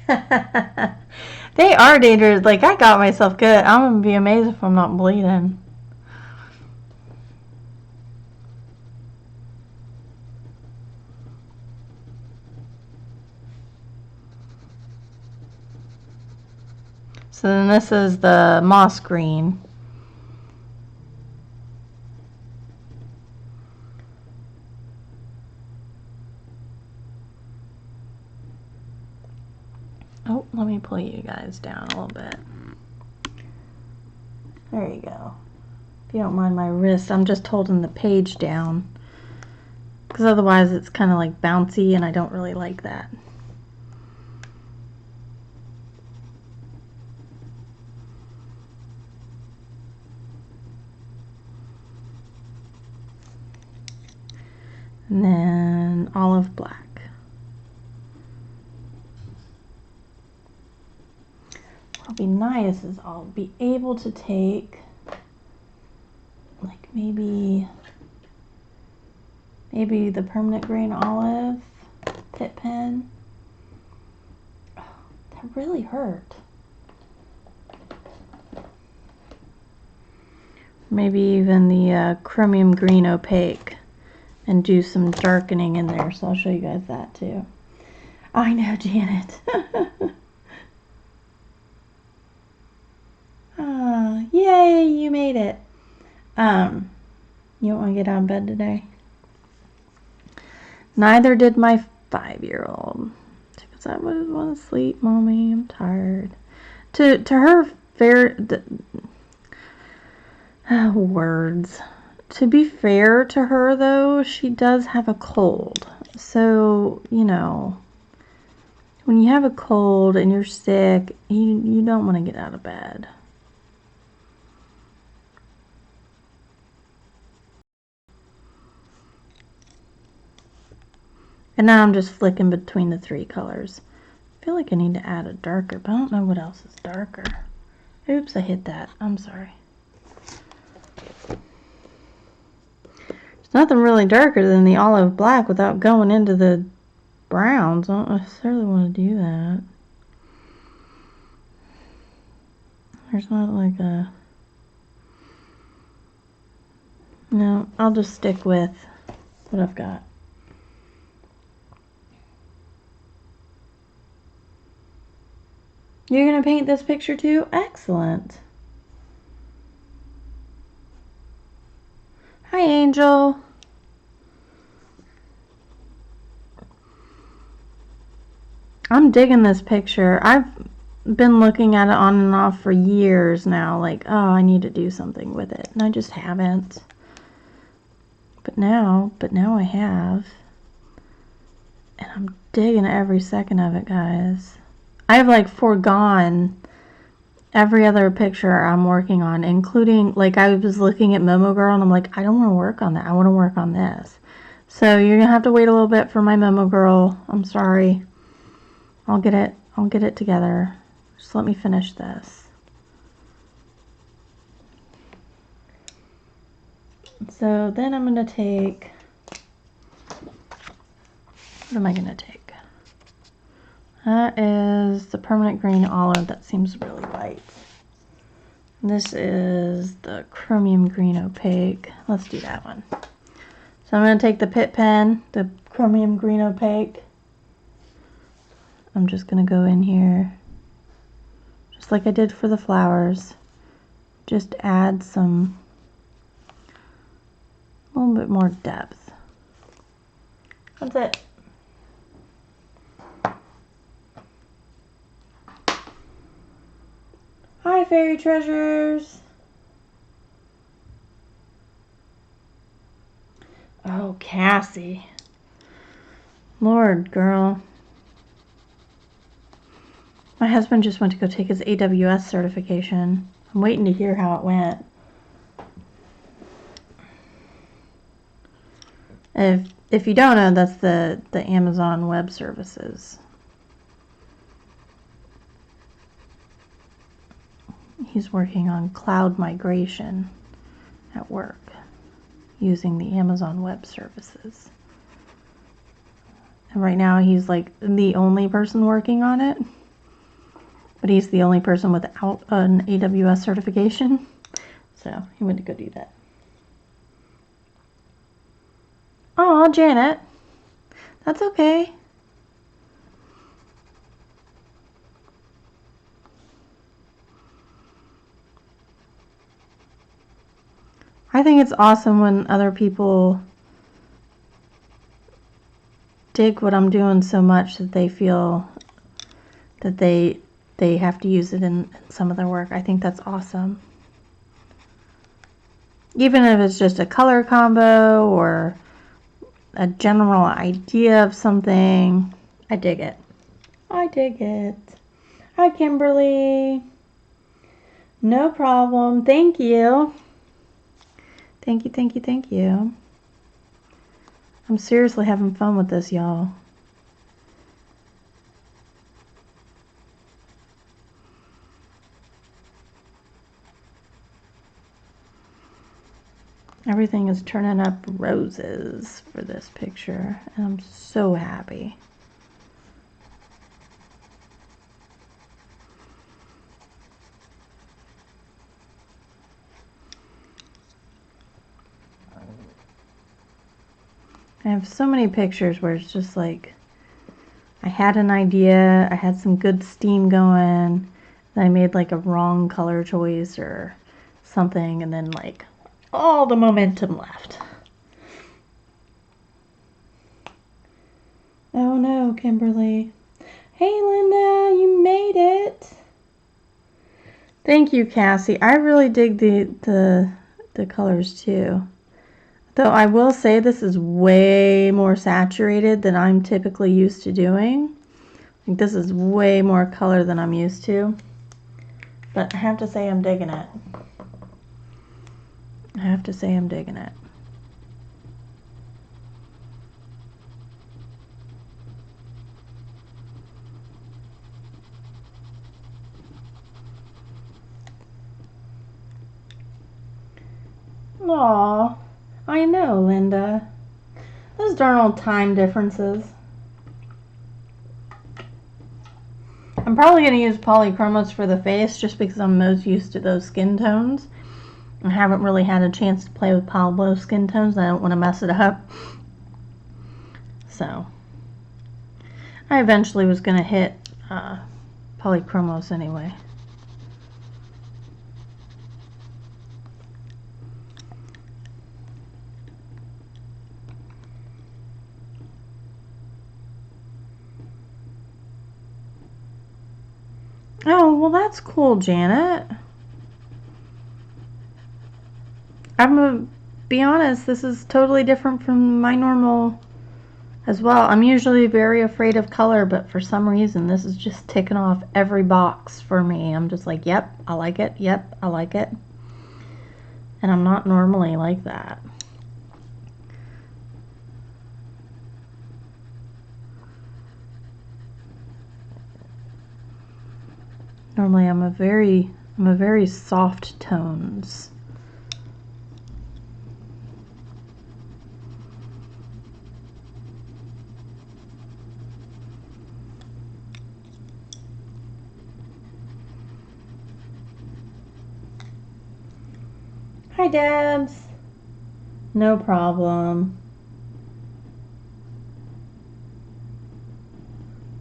They are dangerous. Like, I got myself good. I'm going to be amazed if I'm not bleeding. So then this is the moss green. Oh, let me pull you guys down a little bit. There you go. If you don't mind my wrist, I'm just holding the page down, because otherwise it's kind of like bouncy and I don't really like that. And then olive black. What'll be nice is I'll be able to take like maybe the permanent grain olive pit pen. Oh, that really hurt. Maybe even the chromium green opaque, and do some darkening in there. So I'll show you guys that too. I know, Janet. Yay, you made it. You don't want to get out of bed today? Neither did my 5-year-old. Because I would want to sleep, Mommy. I'm tired. To her words. To be fair to her, though, she does have a cold. So, you know, when you have a cold and you're sick, you don't want to get out of bed. And now I'm just flicking between the 3 colors. I feel like I need to add a darker, but I don't know what else is darker. Oops, I hit that. I'm sorry. There's nothing really darker than the olive black without going into the browns. I don't necessarily want to do that. There's not like a... No, I'll just stick with what I've got. You're going to paint this picture too? Excellent. Hi, Angel. I'm digging this picture. I've been looking at it on and off for years now. Like, oh, I need to do something with it. And I just haven't. But now I have. And I'm digging every second of it, guys. I have like foregone every other picture I'm working on, including, like, I was looking at Momo Girl and I'm like, I don't want to work on that. I want to work on this. So you're gonna have to wait a little bit for my Momo Girl. I'm sorry. I'll get it together. Just let me finish this. So then I'm gonna take, what am I gonna take? That is the permanent green olive. That seems really light. This is the chromium green opaque. Let's do that one. So I'm going to take the Pitt pen, the chromium green opaque. I'm just going to go in here, just like I did for the flowers. Just add some, a little bit more depth. That's it. fairy treasures. Oh, Cassie. Lord, girl. My husband just went to go take his AWS certification. I'm waiting to hear how it went. If you don't know, that's the Amazon Web Services. He's working on cloud migration at work using the Amazon Web Services. And right now he's like the only person working on it, but he's the only person without an AWS certification. So he went to go do that. Oh, Janet, that's okay. I think it's awesome when other people dig what I'm doing so much that they feel that they have to use it in some of their work. I think that's awesome. Even if it's just a color combo or a general idea of something, I dig it. I dig it. Hi, Kimberly. No problem. Thank you. Thank you, thank you, thank you. I'm seriously having fun with this, y'all. Everything is turning up roses for this picture, and I'm so happy. I have so many pictures where it's just like I had an idea, I had some good steam going, then I made like a wrong color choice or something, and then like all the momentum left. Oh no, Kimberly. Hey Linda, you made it. Thank you, Cassie. I really dig the colors too. Though I will say this is way more saturated than I'm typically used to doing. Like this is way more color than I'm used to. But I have to say I'm digging it. I have to say I'm digging it. Aw, I know, Linda. Those darn old time differences. I'm probably going to use polychromos for the face just because I'm most used to those skin tones. I haven't really had a chance to play with Pablo skin tones. I don't want to mess it up. So, I eventually was going to hit polychromos anyway. Oh, well that's cool, Janet. I'm gonna be honest, this is totally different from my normal as well. I'm usually very afraid of color, but for some reason this is just ticking off every box for me. I'm just like, yep, I like it, yep, I like it. And I'm not normally like that. Normally I'm a very soft tones. Hi, Debs. No problem.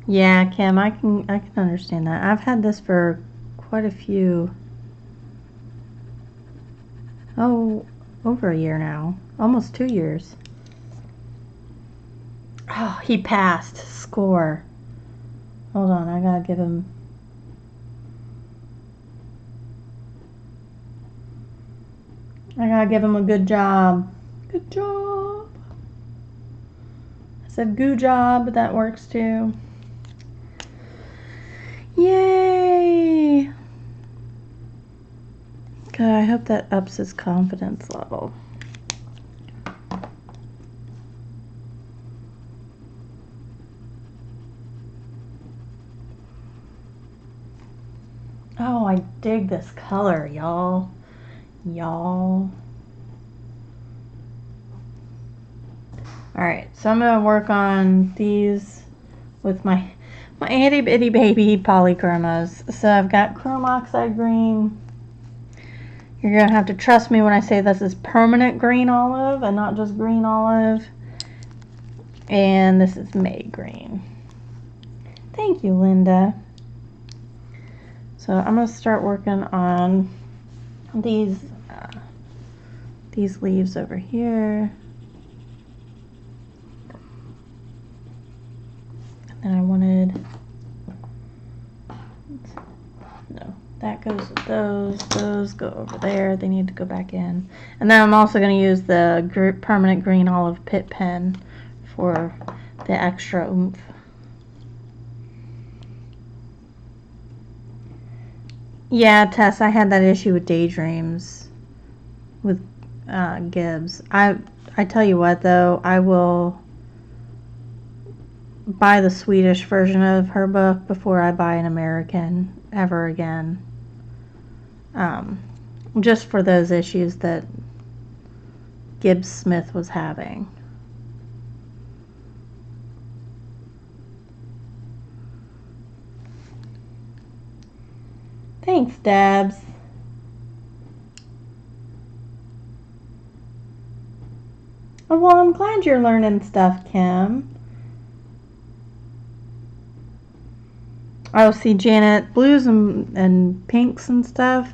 Yeah, Kim, I can understand that. I've had this for quite a few. Oh, over a year now. Almost 2 years. Oh, he passed. Score. Hold on, I gotta give him. I gotta give him a good job. Good job. I said good job, but that works too. Yay! God, I hope that ups his confidence level. Oh, I dig this color, y'all. Alright, so I'm going to work on these with my itty bitty baby polychromos. So I've got chrome oxide green. You're going to have to trust me when I say this is permanent green olive and not just green olive. And this is May green. Thank you, Linda. So I'm going to start working on these leaves over here. And I wanted, no, that goes with those go over there. They need to go back in. And then I'm also going to use the permanent green olive pit pen for the extra oomph. Yeah, Tess, I had that issue with Daydreams with Gibbs. I tell you what, though, I will buy the Swedish version of her book before I buy an American ever again. Just for those issues that Gibbs Smith was having. Thanks, Dabs. Oh, well, I'm glad you're learning stuff, Kim. Oh, see, Janet, blues and pinks and stuff,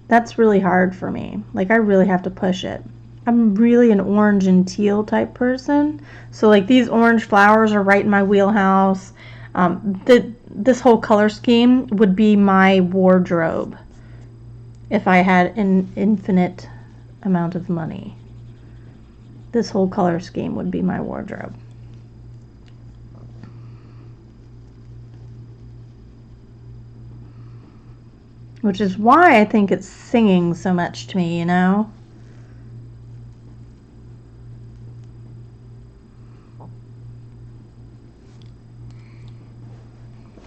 that's really hard for me. Like, I really have to push it. I'm really an orange and teal type person. So, like, these orange flowers are right in my wheelhouse. This whole color scheme would be my wardrobe if I had an infinite amount of money. This whole color scheme would be my wardrobe. Which is why I think it's singing so much to me, you know?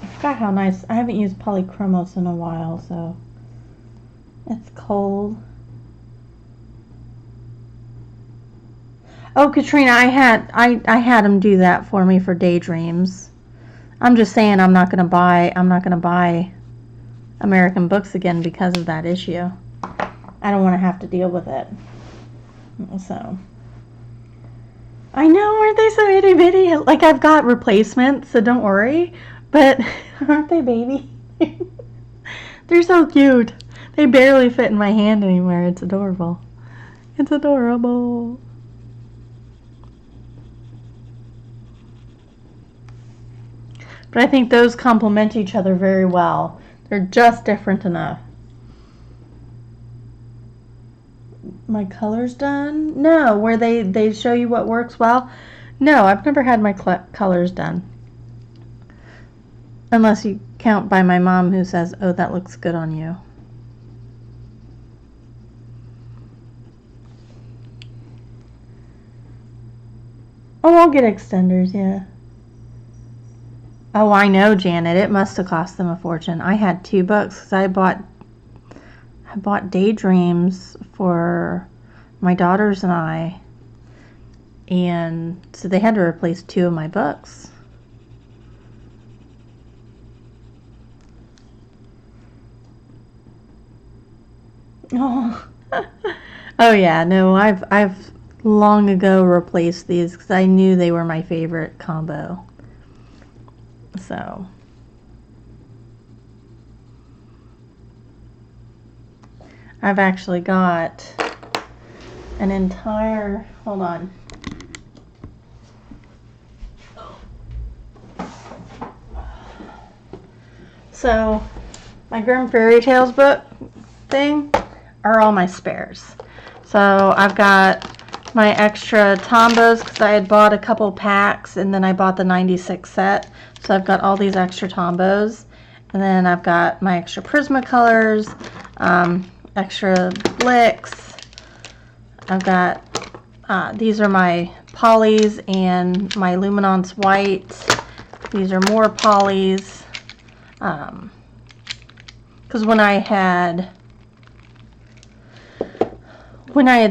I forgot how nice. I haven't used polychromos in a while, so it's cold. Oh, Katrina, I had him do that for me for Daydreams. I'm just saying I'm not gonna buy American books again because of that issue. I don't want to have to deal with it. So I know, aren't they so itty bitty? Like, I've got replacements, so don't worry. But aren't they baby? They're so cute. They barely fit in my hand anymore. It's adorable. It's adorable. But I think those complement each other very well. They're just different enough. My colors done? No, where they show you what works well. No, I've never had my colors done. Unless you count by my mom who says, oh, that looks good on you. Oh, I'll get extenders, yeah. Oh, I know, Janet. It must have cost them a fortune. I had 2 books because I bought Daydreams for my daughters and I. And so they had to replace 2 of my books. Oh, oh yeah, no, I've long ago replaced these because I knew they were my favorite combo. So I've actually got an entire, hold on. So my Grimm Fairy Tales book thing are all my spares. So I've got my extra Tombos because I had bought a couple packs and then I bought the 96 set. So I've got all these extra Tombos. And then I've got my extra Prismacolors, extra Blicks. I've got, these are my Polys and my Luminance Whites. These are more Polys. Because when I had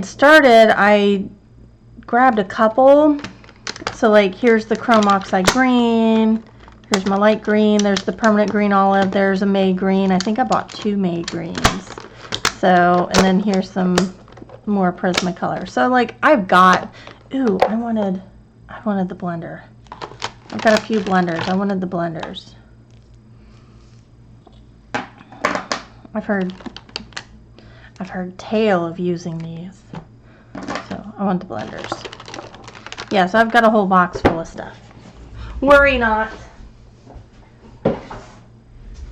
started, I grabbed a couple. So like here's the Chrome Oxide Green, here's my light green, there's the Permanent Green Olive, there's a May Green. I think I bought 2 May Greens. So, and then here's some more Prismacolor. So like I've got, ooh, I wanted the blender. I've got a few blenders. I wanted the blenders. I've heard tale of using these. So I want the blenders. Yeah, so I've got a whole box full of stuff. Worry not.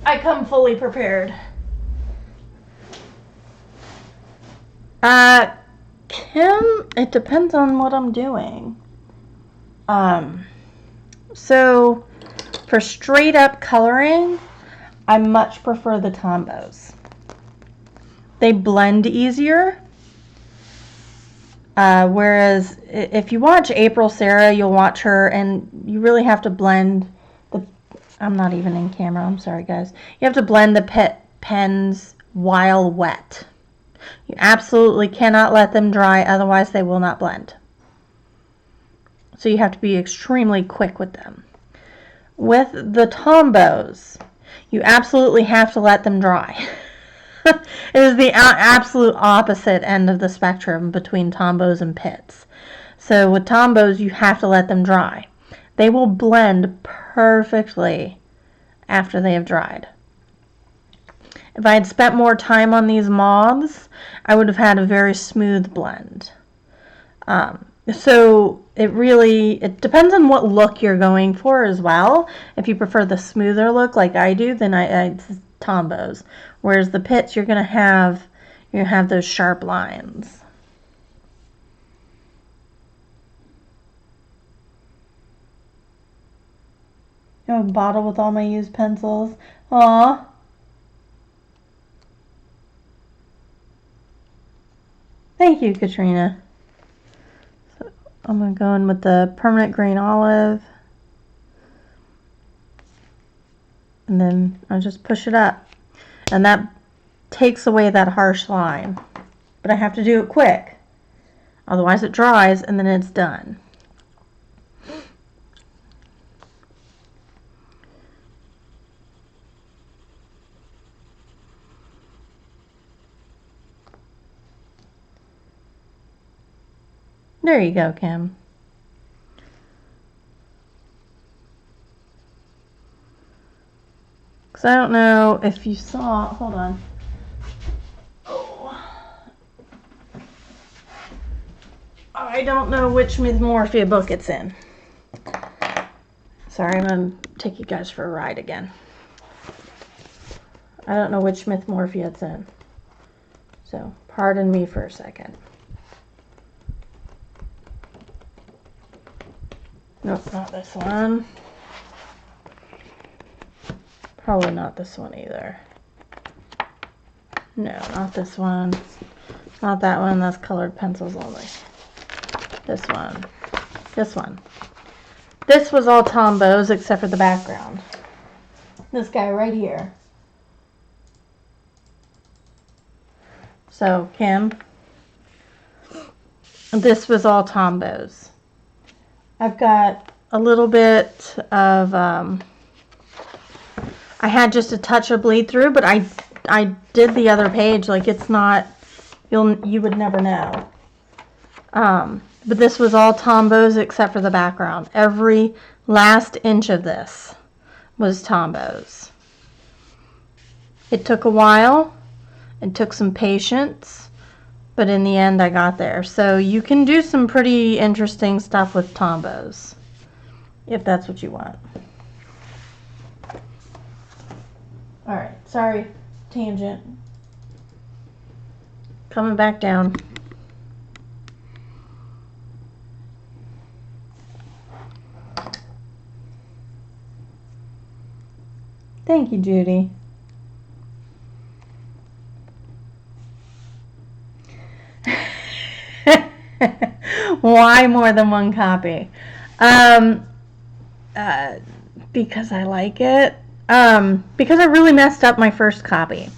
I come fully prepared. Kim, it depends on what I'm doing. So for straight up coloring, I much prefer the Tombos. They blend easier. Whereas if you watch April Sarah, you'll watch her and you really have to blend the, I'm not even in camera, I'm sorry guys. You have to blend the pens while wet. You absolutely cannot let them dry, otherwise they will not blend. So you have to be extremely quick with them. With the Tombos, you absolutely have to let them dry. It is the absolute opposite end of the spectrum between Tombos and pits. So with Tombos, you have to let them dry. They will blend perfectly after they have dried. If I had spent more time on these moths, I would have had a very smooth blend. So it depends on what look you're going for as well. If you prefer the smoother look like I do, then I Tombos. Whereas the pits, you're gonna have those sharp lines. You have a bottle with all my used pencils. Aww. Thank you, Katrina. So I'm gonna go in with the Permanent Green Olive. And then I just push it up. And that takes away that harsh line. But I have to do it quick. Otherwise it dries and then it's done. There you go, Kim. Because I don't know if you saw, hold on. Oh. I don't know which Mythmorphia book it's in. Sorry, I'm going to take you guys for a ride again. I don't know which Mythmorphia it's in. So, pardon me for a second. Nope, not this one. Probably not this one either. No, not this one. Not that one. That's colored pencils only. This one. This one. This was all Tombos except for the background. This guy right here. So, Kim, this was all Tombos. I've got a little bit of, I had just a touch of bleed through, but I did the other page, like it's not, you would never know. But this was all Tombos except for the background. Every last inch of this was Tombos. It took a while. It took some patience, but in the end I got there. So you can do some pretty interesting stuff with Tombos, if that's what you want. Alright, sorry, tangent. Coming back down. Thank you, Judy. Why more than one copy? Because I like it. Because I really messed up my first copy.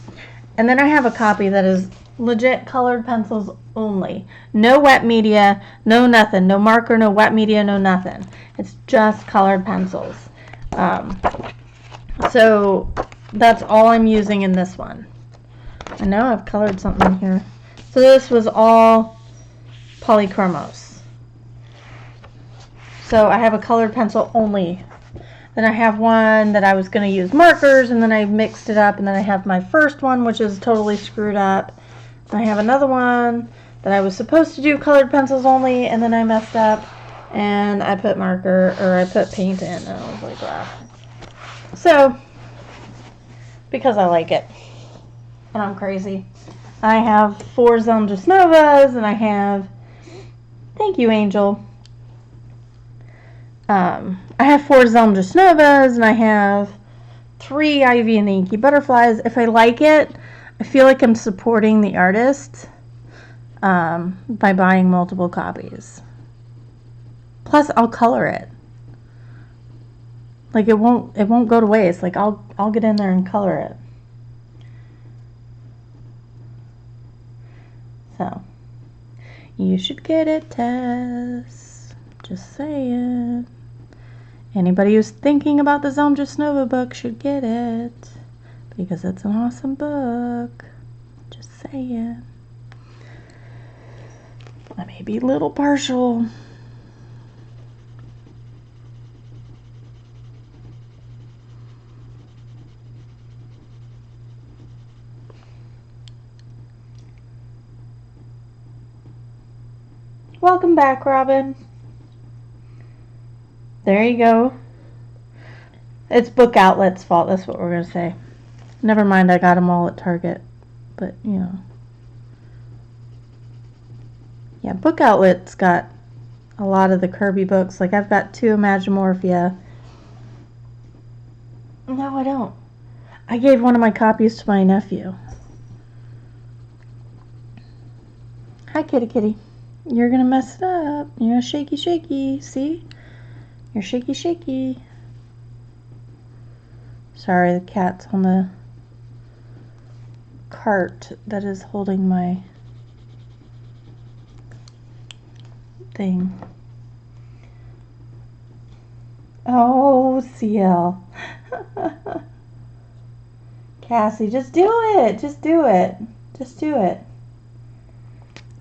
And then I have a copy that is legit colored pencils only. No wet media, no nothing. No marker, no wet media, no nothing. It's just colored pencils. So that's all I'm using in this one. I know I've colored something here. So this was all polychromos. So I have a colored pencil only. Then I have one that I was going to use markers, and then I mixed it up, and then I have my first one, which is totally screwed up. And I have another one that I was supposed to do colored pencils only, and then I messed up, and I put I put paint in, and I was like, wow. So, because I like it, and I'm crazy, I have 4 Zelda Novas, and I have, thank you, Angel. I have 4 Zelda Novas, and I have 3 Ivy and the Inky Butterflies. If I like it, I feel like I'm supporting the artist by buying multiple copies. Plus, I'll color it. Like it won't go to waste. Like I'll get in there and color it. So you should get it, Tess. Just saying. Anybody who's thinking about the Zelda Nova book should get it, because it's an awesome book. Just saying. I may be a little partial. Welcome back, Robin. There you go. It's Book Outlet's fault. That's what we're going to say. Never mind, I got them all at Target. But, you know. Yeah, Book Outlet's got a lot of the Kirby books. Like, I've got 2 Imagimorphia. No, I don't. I gave one of my copies to my nephew. Hi, kitty kitty. You're going to mess it up. You're shaky shaky. See? You're shaky shaky. Sorry, the cat's on the cart that is holding my thing. Oh, CL. Cassie, just do it. Just do it. Just do it.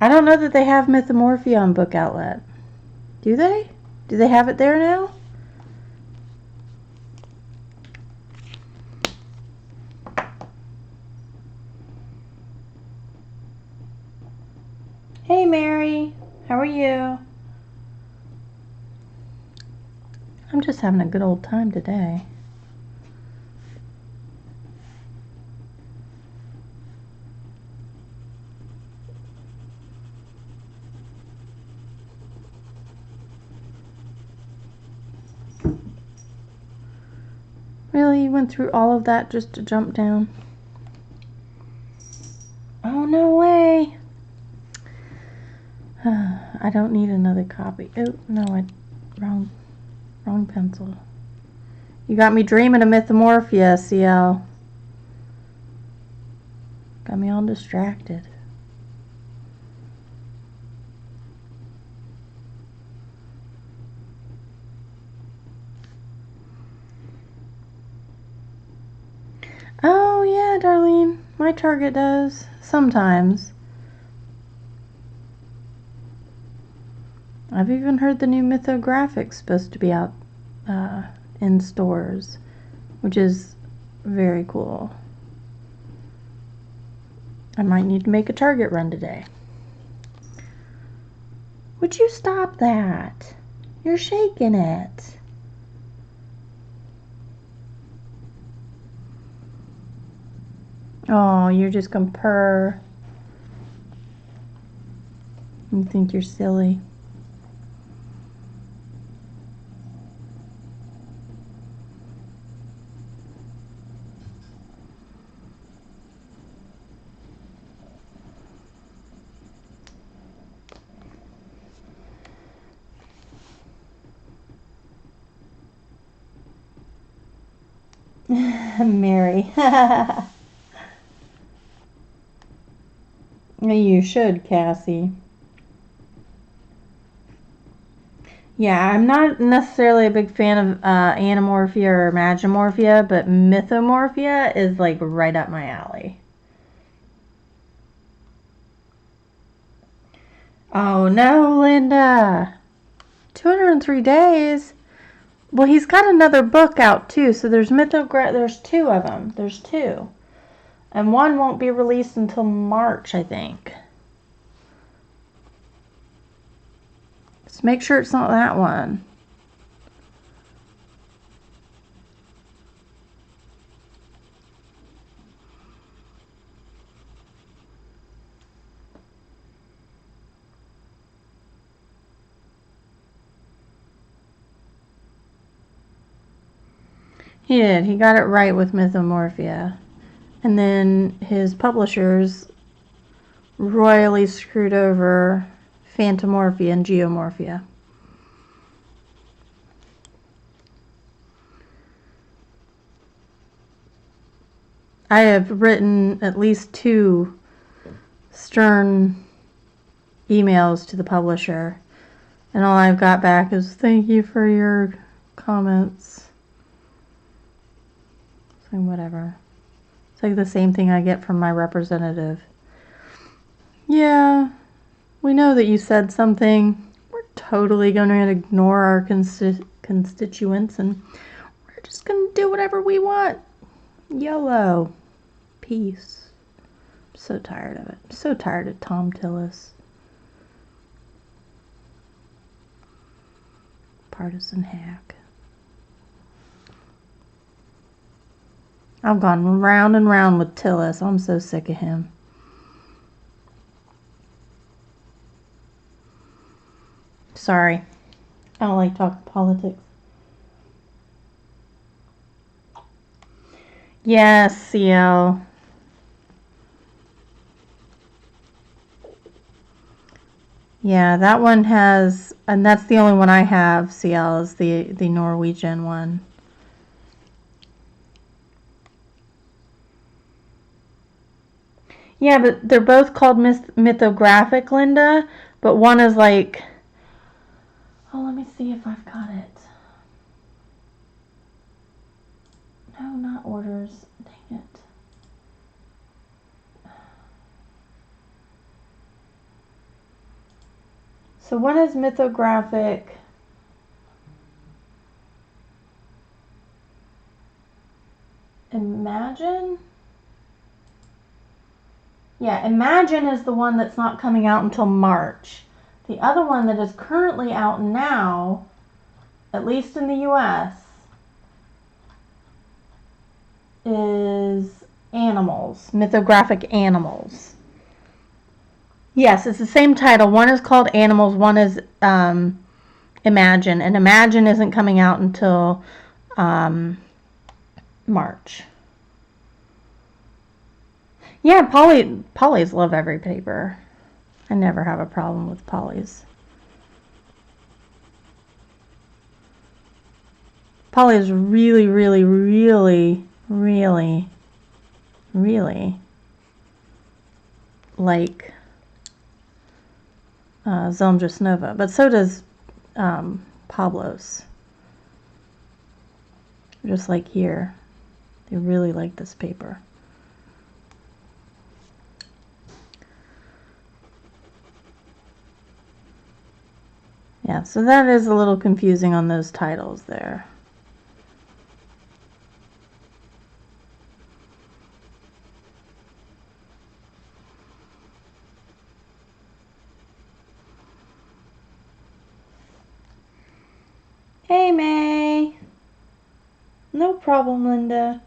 I don't know that they have Mythomorphia on Book Outlet. Do they? Do they have it there now? Hey, Mary. How are you? I'm just having a good old time today. Really? You went through all of that just to jump down? Oh, no way. I don't need another copy. Oh, no, wrong pencil. You got me dreaming of Mythomorphia, CL. Got me all distracted. Oh, yeah, Darlene. My Target does. Sometimes. I've even heard the new Mythographics supposed to be out in stores, which is very cool. I might need to make a Target run today. Would you stop that? You're shaking it. Oh, you're just gonna purr. You think you're silly. Mary. You should, Cassie. Yeah, I'm not necessarily a big fan of Animorphia or Magimorphia, but Mythomorphia is like right up my alley. Oh no, Linda. 203 days? Well, he's got another book out too, so there's there's two of them. There's two. And one won't be released until March, I think. Just make sure it's not that one. He did. He got it right with Mythomorphia. And then his publishers royally screwed over Phantomorphia and Geomorphia. I have written at least 2 stern emails to the publisher, and all I've got back is thank you for your comments. So whatever. It's like the same thing I get from my representative. Yeah, we know that you said something. We're totally going to ignore our constituents, and we're just going to do whatever we want. YOLO. Peace. I'm so tired of it. I'm so tired of Tom Tillis. Partisan hack. I've gone round and round with Tillis. I'm so sick of him. Sorry. I don't like talking politics. Yes, CL. Yeah, that one has, and that's the only one I have, CL, is the Norwegian one. Yeah, but they're both called mythographic, Linda, but one is like, oh, let me see if I've got it. No, not orders. Dang it. So one is mythographic. Imagine? Yeah, Imagine is the one that's not coming out until March. The other one that is currently out now, at least in the US, is Animals, Mythographic Animals. Yes, it's the same title. One is called Animals, one is Imagine, and Imagine isn't coming out until March. Yeah, polys love every paper. I never have a problem with polys. Polys really, really, really, really, really like Zelmdris Nova, but so does Pablos. Just like here, they really like this paper. Yeah, so that is a little confusing on those titles there. Hey, May. No problem, Linda.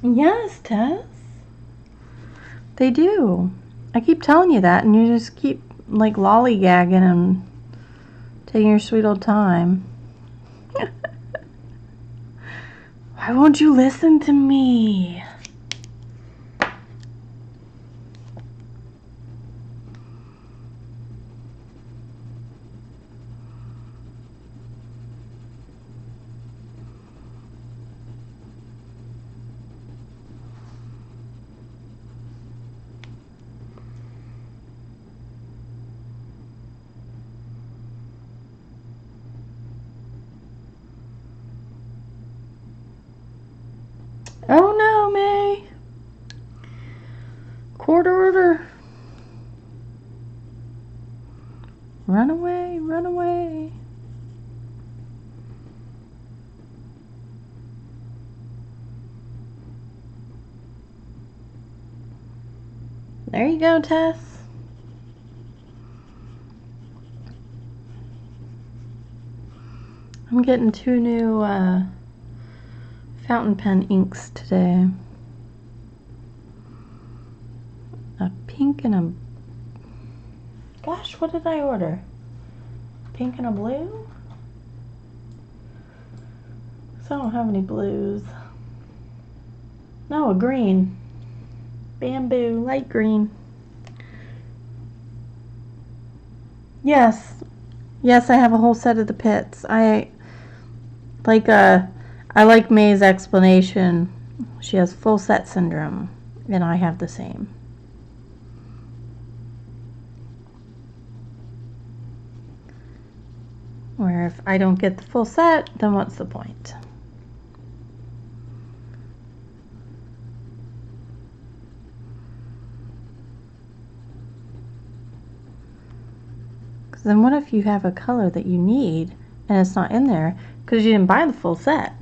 Yes, Tess. They do. I keep telling you that, and you just keep like lollygagging and taking your sweet old time. Why won't you listen to me? Oh no, May. Court order. Run away, run away. There you go, Tess. I'm getting 2 new fountain pen inks today. A pink and a... Gosh, what did I order? Pink and a blue? So I don't have any blues. No, a green. Bamboo, light green. Yes. Yes, I have a whole set of the pits. I like May's explanation. She has full set syndrome, and I have the same. Where if I don't get the full set, then what's the point? Because then what if you have a color that you need and it's not in there because you didn't buy the full set?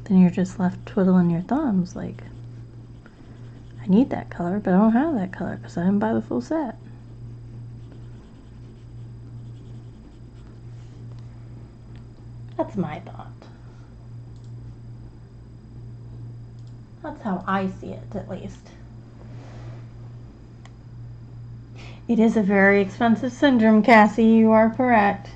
Then you're just left twiddling your thumbs like, I need that color, but I don't have that color because I didn't buy the full set. That's my thought. That's how I see it, at least. It is a very expensive syndrome, Cassie. You are correct.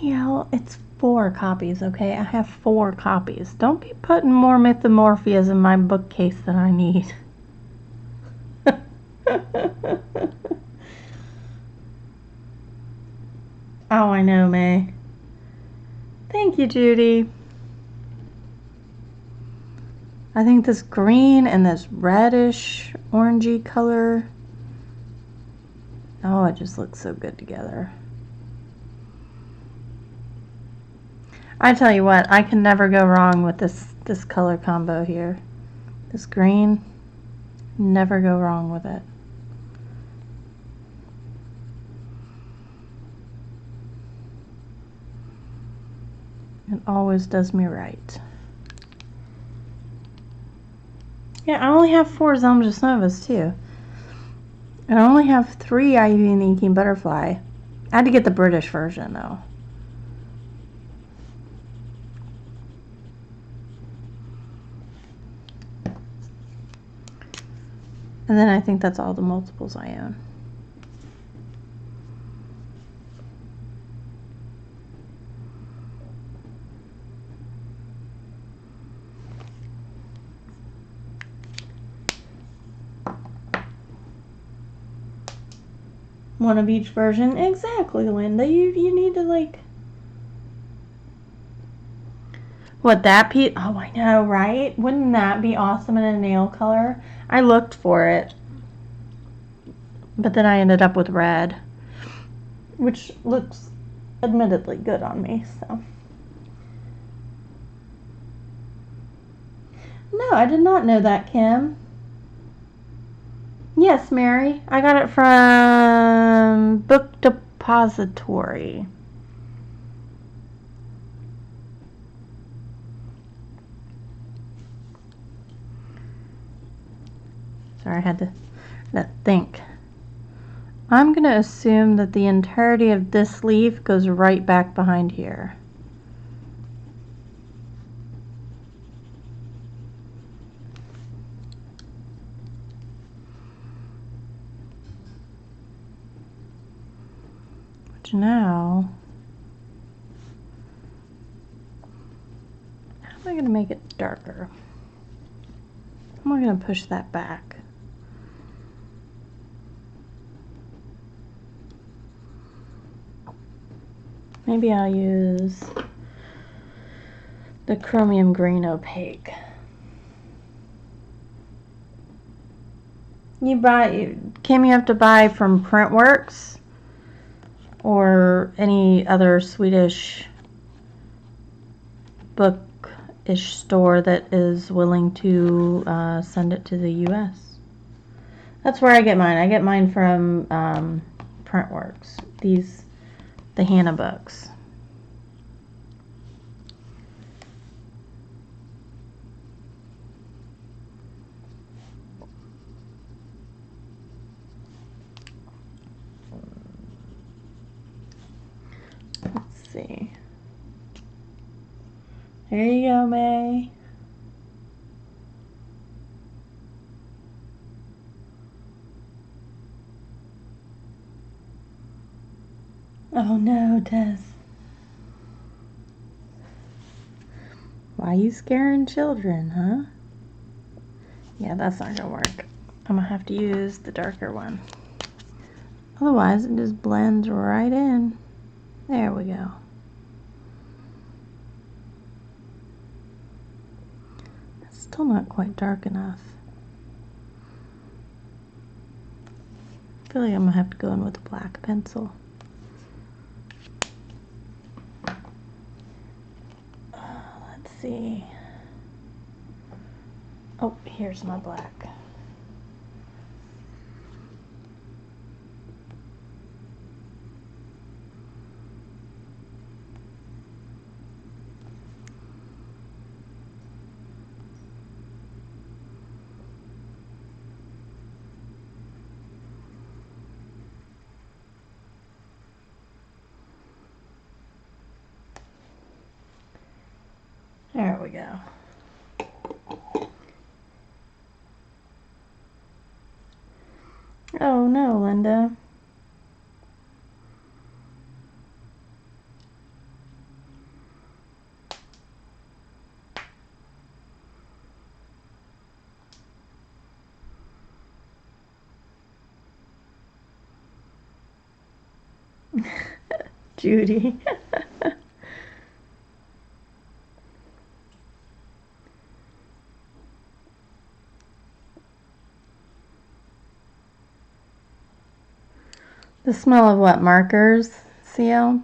CL, it's 4 copies, okay? I have 4 copies. Don't be putting more Mythomorphias in my bookcase than I need. Oh, I know, May. Thank you, Judy. I think this green and this reddish orangey color, oh, it just looks so good together. I tell you what, I can never go wrong with this color combo here. This green, never go wrong with it. It always does me right. Yeah, I only have 4 Zelmges Novas too. And I only have 3 Ivy and Inking Butterfly. I had to get the British version though. And then I think that's all the multiples I own. One of each version. Exactly, Linda. You need to like... What, that piece? Oh, I know, right? Wouldn't that be awesome in a nail color? I looked for it. But then I ended up with red, which looks admittedly good on me, so. No, I did not know that, Kim. Yes, Mary. I got it from Book Depository. Sorry, I had to that think. I'm going to assume that the entirety of this leaf goes right back behind here. Which now, how am I going to make it darker? How am I going to push that back? Maybe I'll use the chromium green opaque. Kim, you have to buy from Printworks or any other Swedish bookish store that is willing to send it to the US. That's where I get mine. I get mine from Printworks. The Hanna books. Let's see. There you go, May. Oh no, Tess. Why are you scaring children, huh? Yeah, that's not gonna work. I'm gonna have to use the darker one. Otherwise, it just blends right in. There we go. It's still not quite dark enough. I feel like I'm gonna have to go in with a black pencil. Let's see. Oh, here's my black. There we go. Oh no, Linda. Judy. The smell of what? Markers, CL?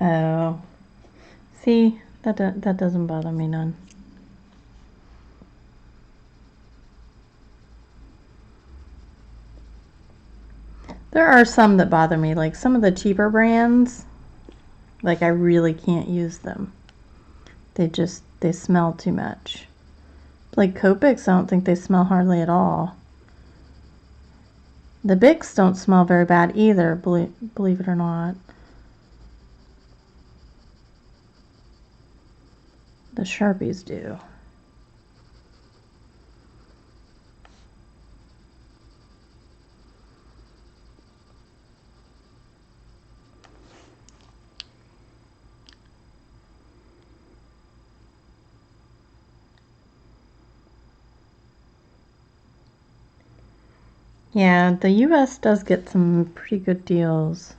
Oh. See, that doesn't bother me none. There are some that bother me, like some of the cheaper brands, like I really can't use them. They smell too much. Like Copics, I don't think they smell hardly at all. The Bics don't smell very bad either, believe it or not. The Sharpies do. Yeah, the US does get some pretty good deals.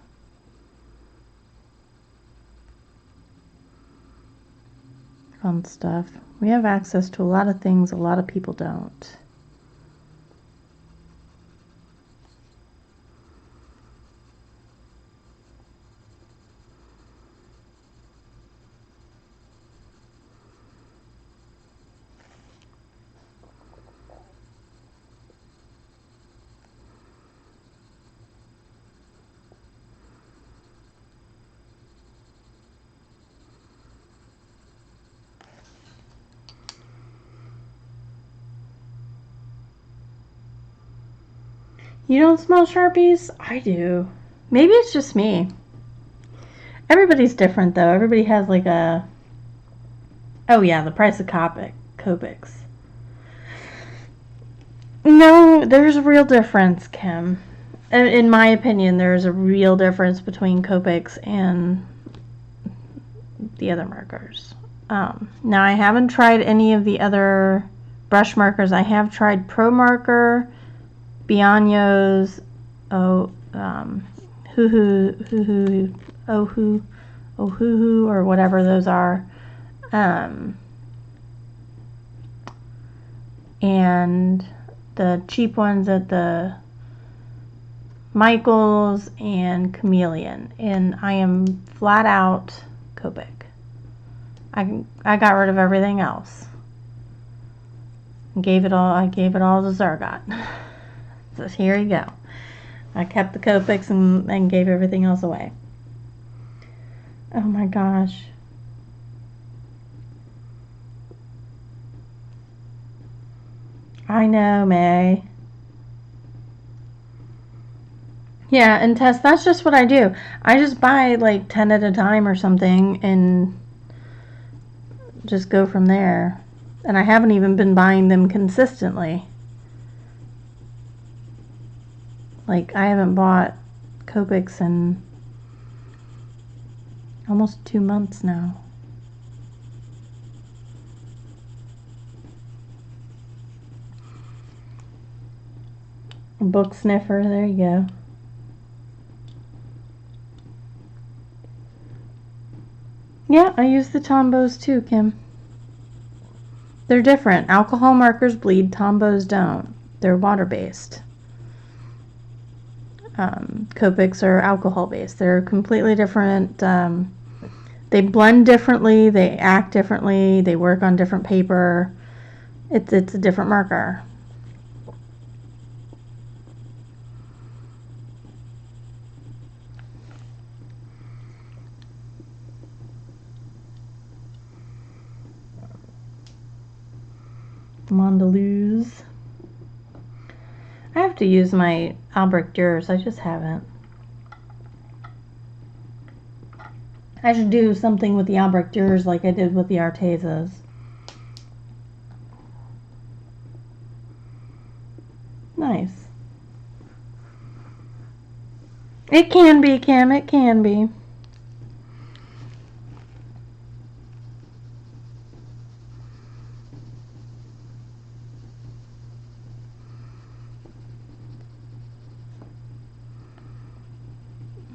On stuff. We have access to a lot of things a lot of people don't. You don't smell Sharpies? I do. Maybe it's just me. Everybody's different though. Everybody has like a... Oh yeah, the price of Copics. No, there's a real difference, Kim. In my opinion, there's a real difference between Copics and the other markers. Now, I haven't tried any of the other brush markers. I have tried Pro Marker, Bianyo's, Ohuhu, or whatever those are. And the cheap ones at the Michaels and Chameleon. And I am flat out Copic. I got rid of everything else. I gave it all to Zergot. So here you go. I kept the Copics and gave everything else away. Oh my gosh. I know, May. Yeah, and Tess, that's just what I do. I just buy like 10 at a time or something and just go from there. And I haven't even been buying them consistently. Like, I haven't bought Copics in almost 2 months now. Book sniffer, there you go. Yeah, I use the Tombows too, Kim. They're different. Alcohol markers bleed, Tombows don't. They're water-based. Copics are alcohol-based. They're completely different. They blend differently, they act differently, they work on different paper. It's a different marker. Mondelez. I have to use my Albrecht Dürer. I just haven't. I should do something with the Albrecht Dürers like I did with the Artezas. Nice. It can be, Kim. It can be.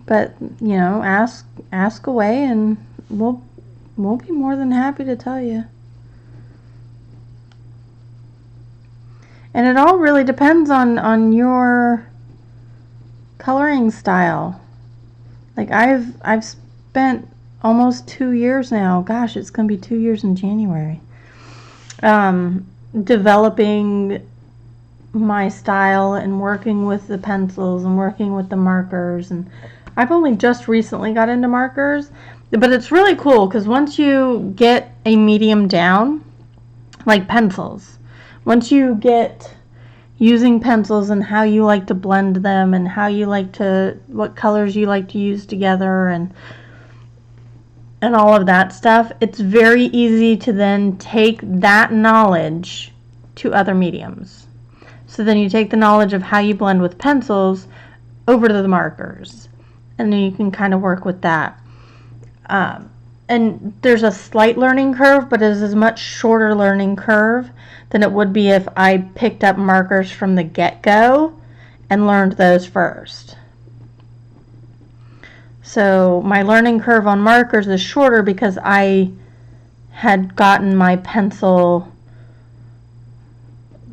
But, you know, ask away and we'll be more than happy to tell you. And it all really depends on your coloring style. Like I've spent almost 2 years now. Gosh, it's going to be 2 years in January. Developing my style and working with the pencils and working with the markers, and I've only just recently got into markers, but it's really cool because once you get a medium down, like pencils, once you get using pencils and how you like to blend them and how you like to, what colors you like to use together and all of that stuff, it's very easy to then take that knowledge to other mediums. So then you take the knowledge of how you blend with pencils over to the markers. And then you can kind of work with that. And there's a slight learning curve, but it is a much shorter learning curve than it would be if I picked up markers from the get-go and learned those first. So my learning curve on markers is shorter because I had gotten my pencil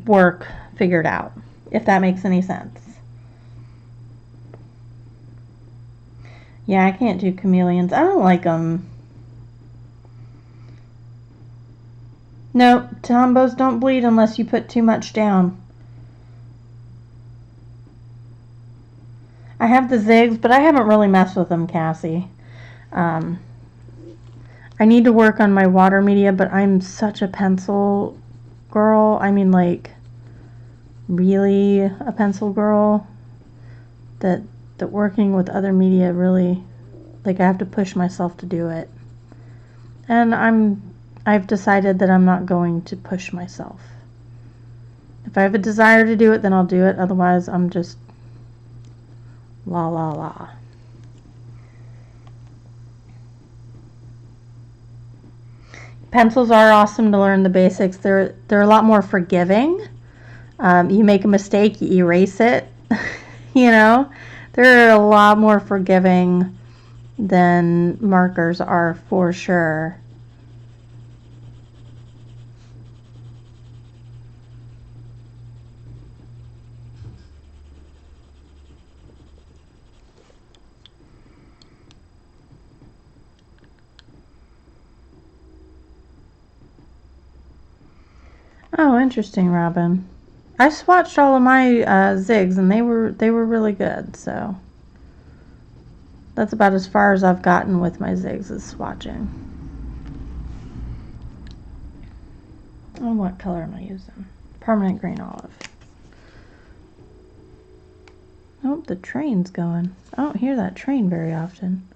work figured out, if that makes any sense. Yeah, I can't do chameleons. I don't like them. No, Tombows don't bleed unless you put too much down. I have the zigs, but I haven't really messed with them, Cassie. I need to work on my water media, but I'm such a pencil girl. I mean, like, really a pencil girl. that working with other media really, like, I have to push myself to do it. And I've decided that I'm not going to push myself. If I have a desire to do it, then I'll do it. Otherwise, I'm just la la la. Pencils are awesome to learn the basics. They're a lot more forgiving. You make a mistake, you erase it. You know, they're a lot more forgiving than markers are, for sure. Oh, interesting, Robin. I swatched all of my zigs, and they were really good. So that's about as far as I've gotten with my zigs, is swatching. Oh, what color am I using? Permanent green olive. Oh, the train's going. I don't hear that train very often.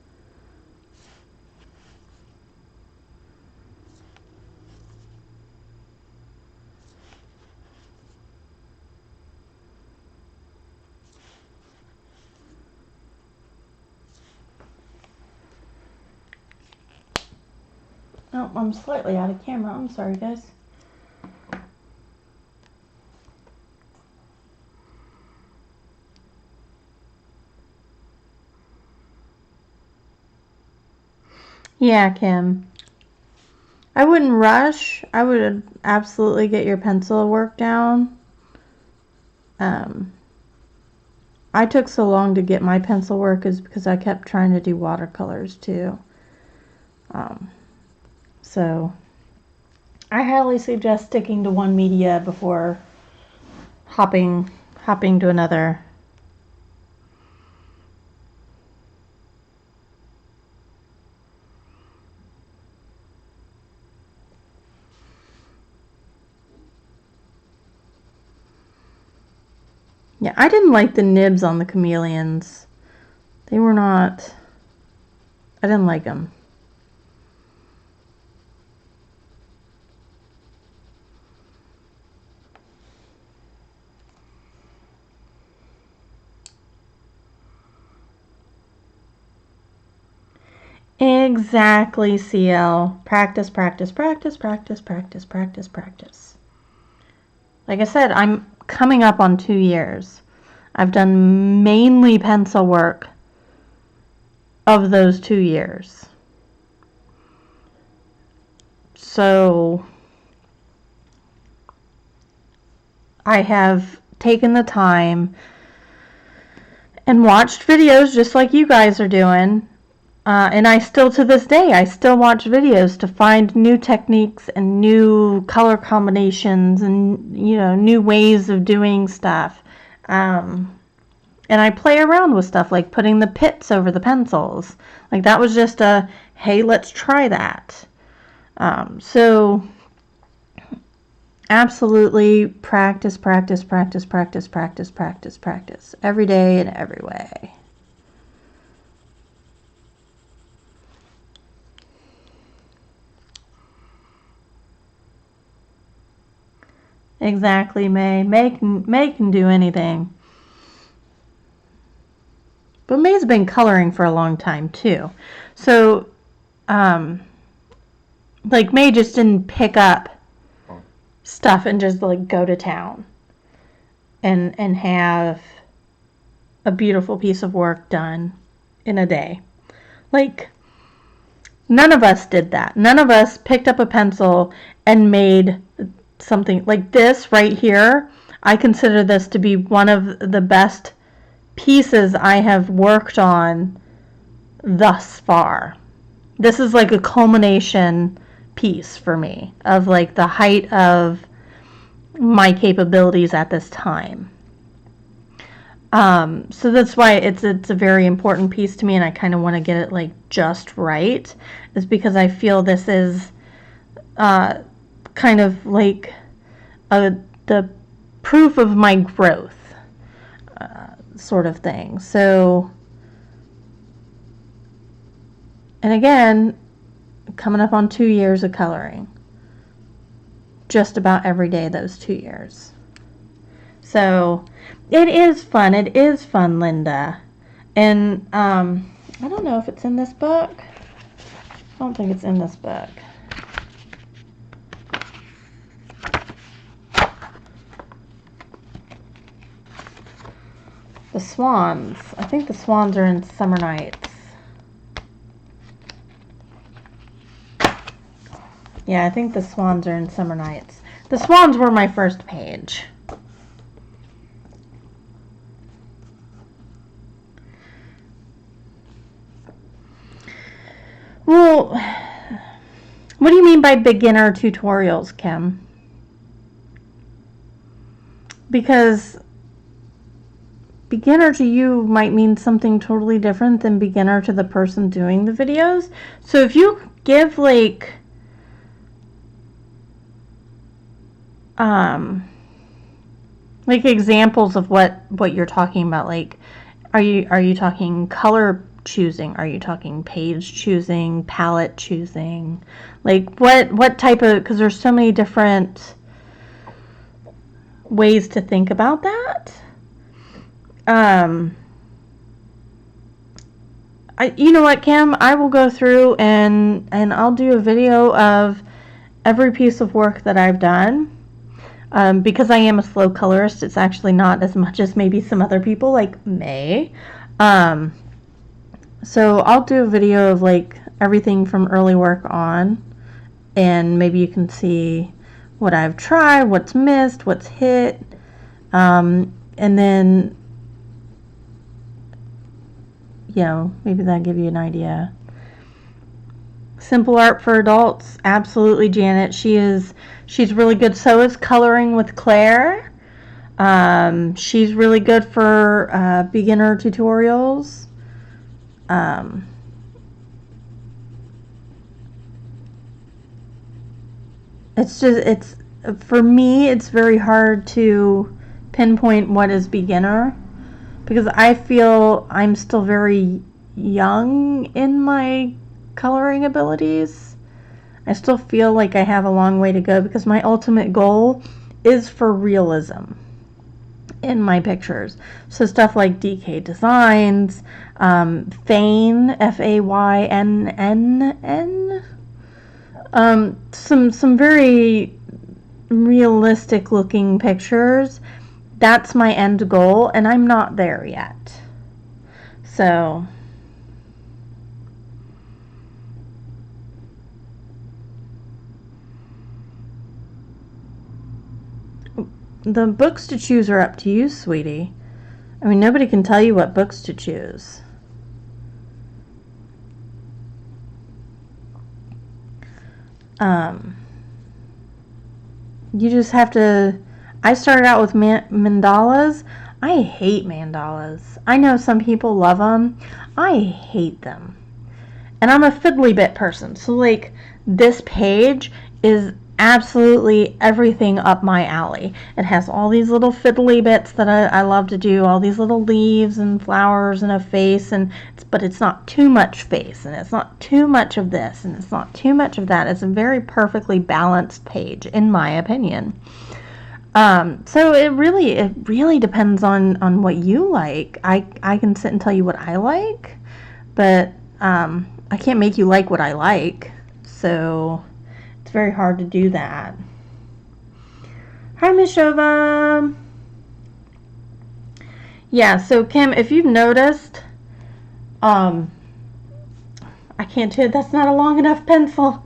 Oh, I'm slightly out of camera. I'm sorry, guys. Yeah, Kim. I wouldn't rush. I would absolutely get your pencil work down. I took so long to get my pencil work is because I kept trying to do watercolors too. So I highly suggest sticking to one media before hopping to another. Yeah, I didn't like the nibs on the chameleons. They were not, I didn't like them. Exactly, CL. Practice, practice, practice, practice, practice, practice, practice. Like I said, I'm coming up on 2 years. I've done mainly pencil work of those 2 years. So I have taken the time and watched videos just like you guys are doing. And I still, to this day, I still watch videos to find new techniques and new color combinations and, you know, new ways of doing stuff. And I play around with stuff like putting the pits over the pencils. Like, that was just a, hey, let's try that. So absolutely practice, practice, practice, practice, practice, practice, practice. Every day in every way. Exactly, May. May can do anything. But May's been coloring for a long time too. So, like, May just didn't pick up stuff and just like go to town and have a beautiful piece of work done in a day. Like, none of us did that. None of us picked up a pencil and made something like this right here. I consider this to be one of the best pieces I have worked on thus far. This is like a culmination piece for me of like the height of my capabilities at this time. So that's why it's a very important piece to me, and I kind of want to get it like just right, is because I feel this is kind of like the proof of my growth. sort of thing. So, and again, coming up on 2 years of coloring. Just about every day those 2 years. So it is fun. It is fun, Linda. And I don't know if it's in this book. I don't think it's in this book. The swans. I think the swans are in Summer Nights. Yeah, I think the swans are in Summer Nights. The swans were my first page. Well, what do you mean by beginner tutorials, Kim? Because beginner to you might mean something totally different than beginner to the person doing the videos. So if you give like examples of what you're talking about, like are you talking color choosing, are you talking page choosing, palette choosing, like what type of, because there's so many different ways to think about that. You know what, Kim, I will go through and I'll do a video of every piece of work that I've done. Because I am a slow colorist, it's actually not as much as maybe some other people like May. So I'll do a video of like everything from early work on, and maybe you can see what I've tried, what's missed, what's hit, and then, you know, maybe that'll give you an idea. Simple art for adults, absolutely, Janet. She's really good. So is coloring with Claire. She's really good for beginner tutorials. It's for me, it's very hard to pinpoint what is beginner, because I feel I'm still very young in my coloring abilities. I still feel like I have a long way to go, because my ultimate goal is for realism in my pictures. So stuff like DK Designs, Faynn, Faynn, some very realistic looking pictures. That's my end goal, and I'm not there yet. So the books to choose are up to you, sweetie. I mean, nobody can tell you what books to choose. You just have to. I started out with mandalas. I hate mandalas. I know some people love them. I hate them. And I'm a fiddly bit person. So like this page is absolutely everything up my alley. It has all these little fiddly bits that I love to do, all these little leaves and flowers and a face, but it's not too much face, and it's not too much of this, and it's not too much of that. It's a very perfectly balanced page, in my opinion. So it really depends on what you like. I can sit and tell you what I like, but I can't make you like what I like. So it's very hard to do that. Hi, Mishova. Yeah, so Kim, if you've noticed, I can't do it. That's not a long enough pencil.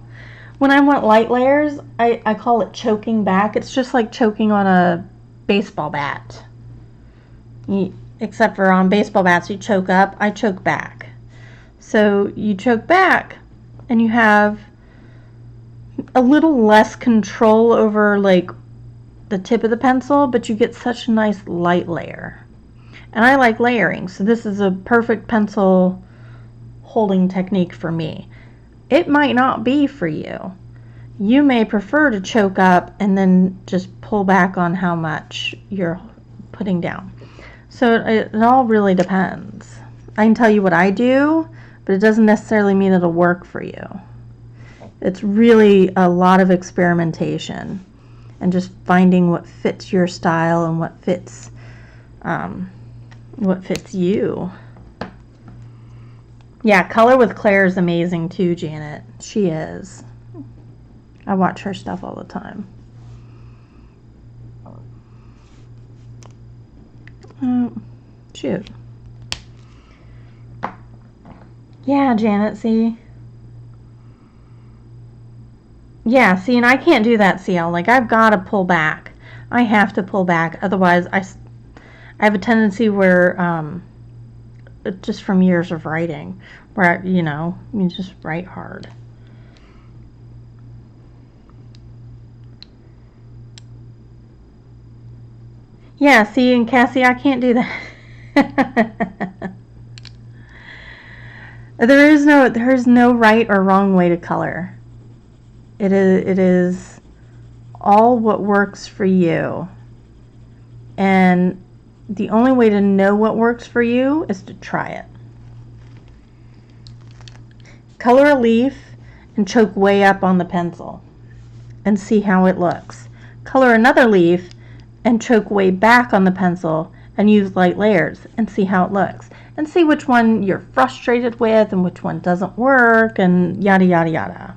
When I want light layers, I call it choking back. It's just like choking on a baseball bat. Except for on baseball bats, you choke up. I choke back. So you choke back, and you have a little less control over like the tip of the pencil, but you get such a nice light layer. And I like layering, so this is a perfect pencil holding technique for me. It might not be for you. You may prefer to choke up and then just pull back on how much you're putting down. So it all really depends. I can tell you what I do, but it doesn't necessarily mean it'll work for you. It's really a lot of experimentation and just finding what fits your style and what fits you. Yeah, Color with Claire is amazing too, Janet. She is. I watch her stuff all the time. Shoot. Yeah, Janet, see? Yeah, see, and I can't do that, CL. Like, I've got to pull back. I have to pull back. Otherwise, I have a tendency where, just from years of writing, where, you know, you just write hard. Yeah, see, and Cassie, I can't do that. There is no right or wrong way to color. It is all what works for you. And the only way to know what works for you is to try it. Color a leaf and choke way up on the pencil and see how it looks. Color another leaf and choke way back on the pencil and use light layers and see how it looks. And see which one you're frustrated with and which one doesn't work and yada yada yada.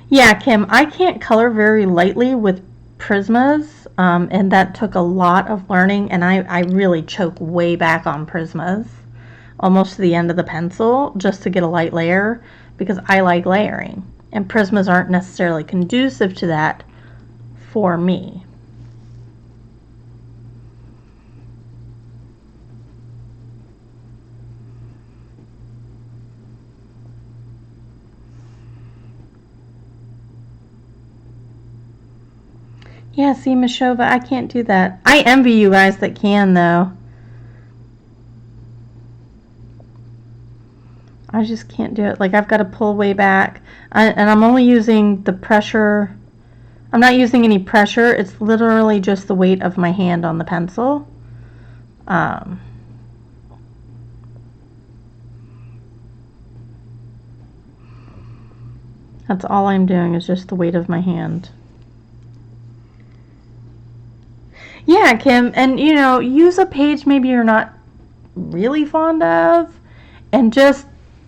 Yeah, Kim, I can't color very lightly with Prismas, and that took a lot of learning, and I really choke way back on Prismas, almost to the end of the pencil, just to get a light layer, because I like layering, and Prismas aren't necessarily conducive to that for me. Yeah, see, Mashova, I can't do that. I envy you guys that can, though. I just can't do it. Like, I've got to pull way back. And I'm only using the pressure. I'm not using any pressure. It's literally just the weight of my hand on the pencil. That's all I'm doing is just the weight of my hand. Yeah, Kim, and you know, use a page maybe you're not really fond of and just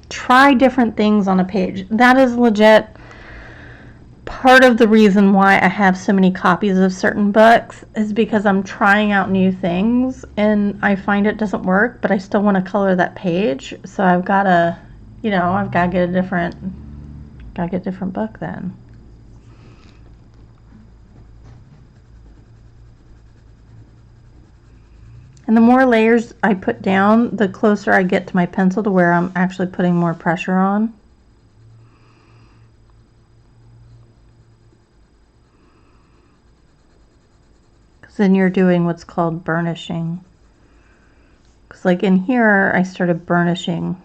try different things on a page. That is legit part of the reason why I have so many copies of certain books is because I'm trying out new things and I find it doesn't work, but I still want to color that page. So I've got to, you know, I've got to get a different book then. And the more layers I put down, the closer I get to my pencil to where I'm actually putting more pressure on. Because then you're doing what's called burnishing. Because like in here, I started burnishing.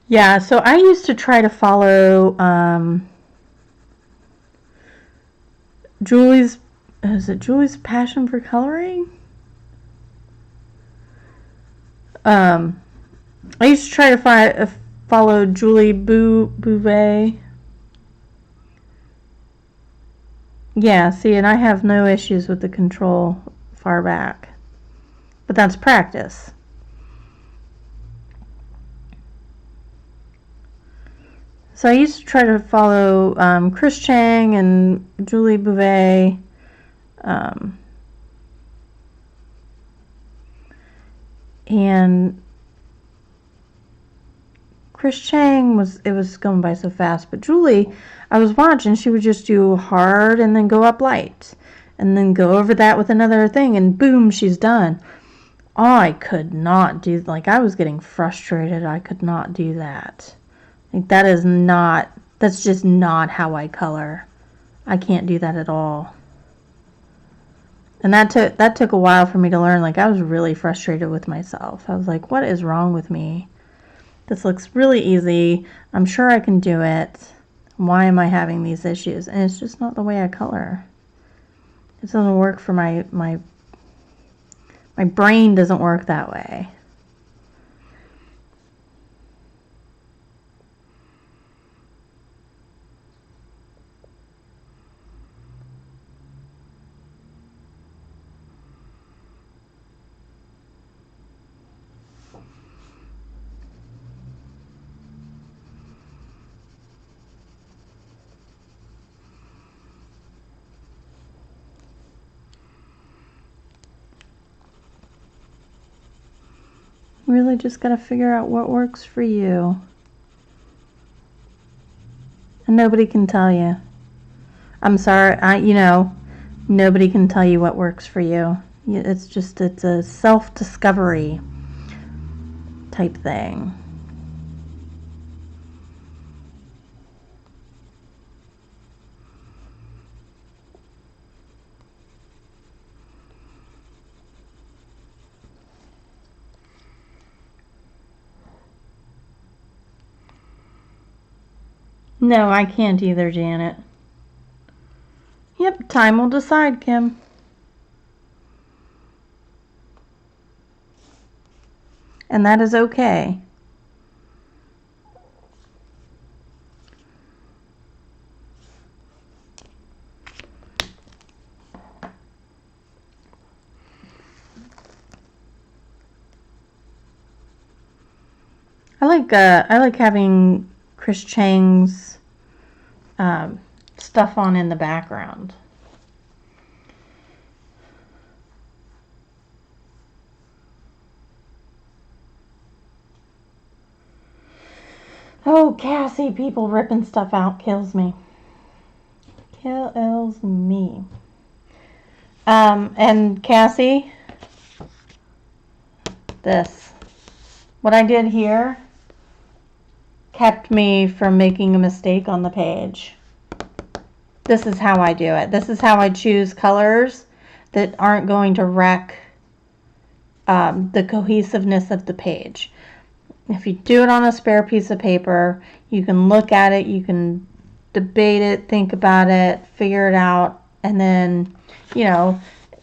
Yeah, so I used to try to follow Julie's passion for coloring? I used to try to follow Julie Bouvet. Yeah, see, and I have no issues with the control far back. But that's practice. So I used to try to follow Chris Chang and Julie Bouvet. And Chris Chang it was going by so fast, but Julie, I was watching, she would just do hard and then go up light and then go over that with another thing and boom, she's done. I could not do, like, I was getting frustrated. I could not do that. Like, that's just not how I color. I can't do that at all. And that took a while for me to learn. Like, I was really frustrated with myself. I was like, what is wrong with me? This looks really easy. I'm sure I can do it. Why am I having these issues? And it's just not the way I color. It doesn't work for my brain doesn't work that way. Really just got to figure out what works for you. And nobody can tell you. I'm sorry, nobody can tell you what works for you. It's a self-discovery type thing. No, I can't either, Janet. Yep, time will decide, Kim. And that is okay. I like having Chris Chang's stuff on in the background. Oh, Cassie, people ripping stuff out kills me. Kills me. And Cassie, what I did here kept me from making a mistake on the page. This is how I do it. This is how I choose colors that aren't going to wreck the cohesiveness of the page. If you do it on a spare piece of paper, you can look at it, you can debate it, think about it, figure it out, and then,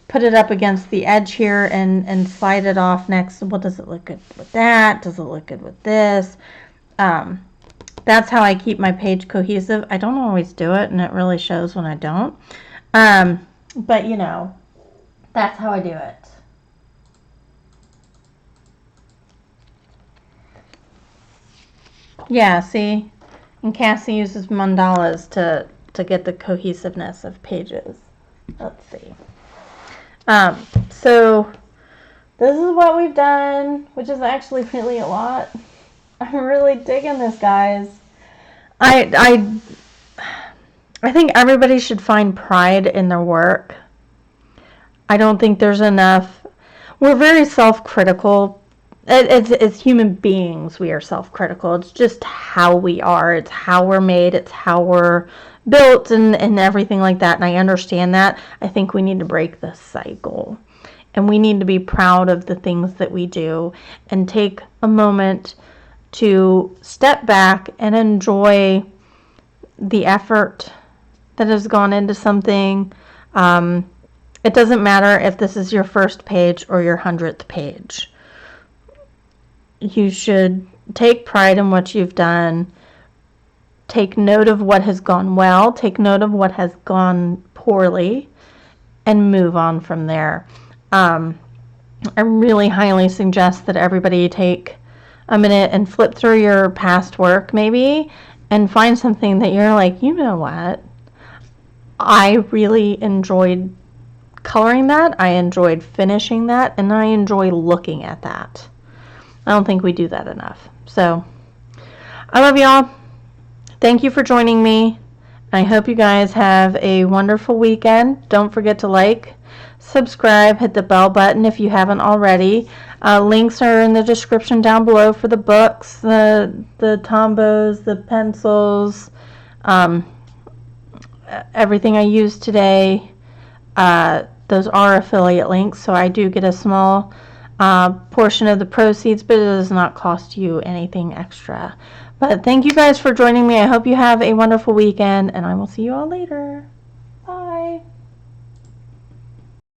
put it up against the edge here and slide it off next. Well, does it look good with that? Does it look good with this? That's how I keep my page cohesive. I don't always do it, and it really shows when I don't. But, that's how I do it. Yeah, see? And Cassie uses mandalas to get the cohesiveness of pages. Let's see. So this is what we've done, which is actually really a lot. I'm really digging this, guys. I think everybody should find pride in their work. I don't think there's enough. We're very self-critical. As human beings, we are self-critical. It's just how we are. It's how we're made. It's how we're built and everything like that. And I understand that. I think we need to break this cycle. And we need to be proud of the things that we do and take a moment to step back and enjoy the effort that has gone into something. It doesn't matter if this is your first page or your 100th page. You should take pride in what you've done. Take note of what has gone well. Take note of what has gone poorly. And move on from there. I really highly suggest that everybody take a minute and flip through your past work maybe and find something that you're like, you know what? I really enjoyed coloring that. I enjoyed finishing that. And I enjoy looking at that. I don't think we do that enough. So, I love y'all. Thank you for joining me. I hope you guys have a wonderful weekend. Don't forget to like, subscribe, hit the bell button if you haven't already. Links are in the description down below for the books, the Tombos, the pencils, everything I used today. Those are affiliate links, so I do get a small portion of the proceeds, but it does not cost you anything extra. But thank you guys for joining me. I hope you have a wonderful weekend, and I will see you all later.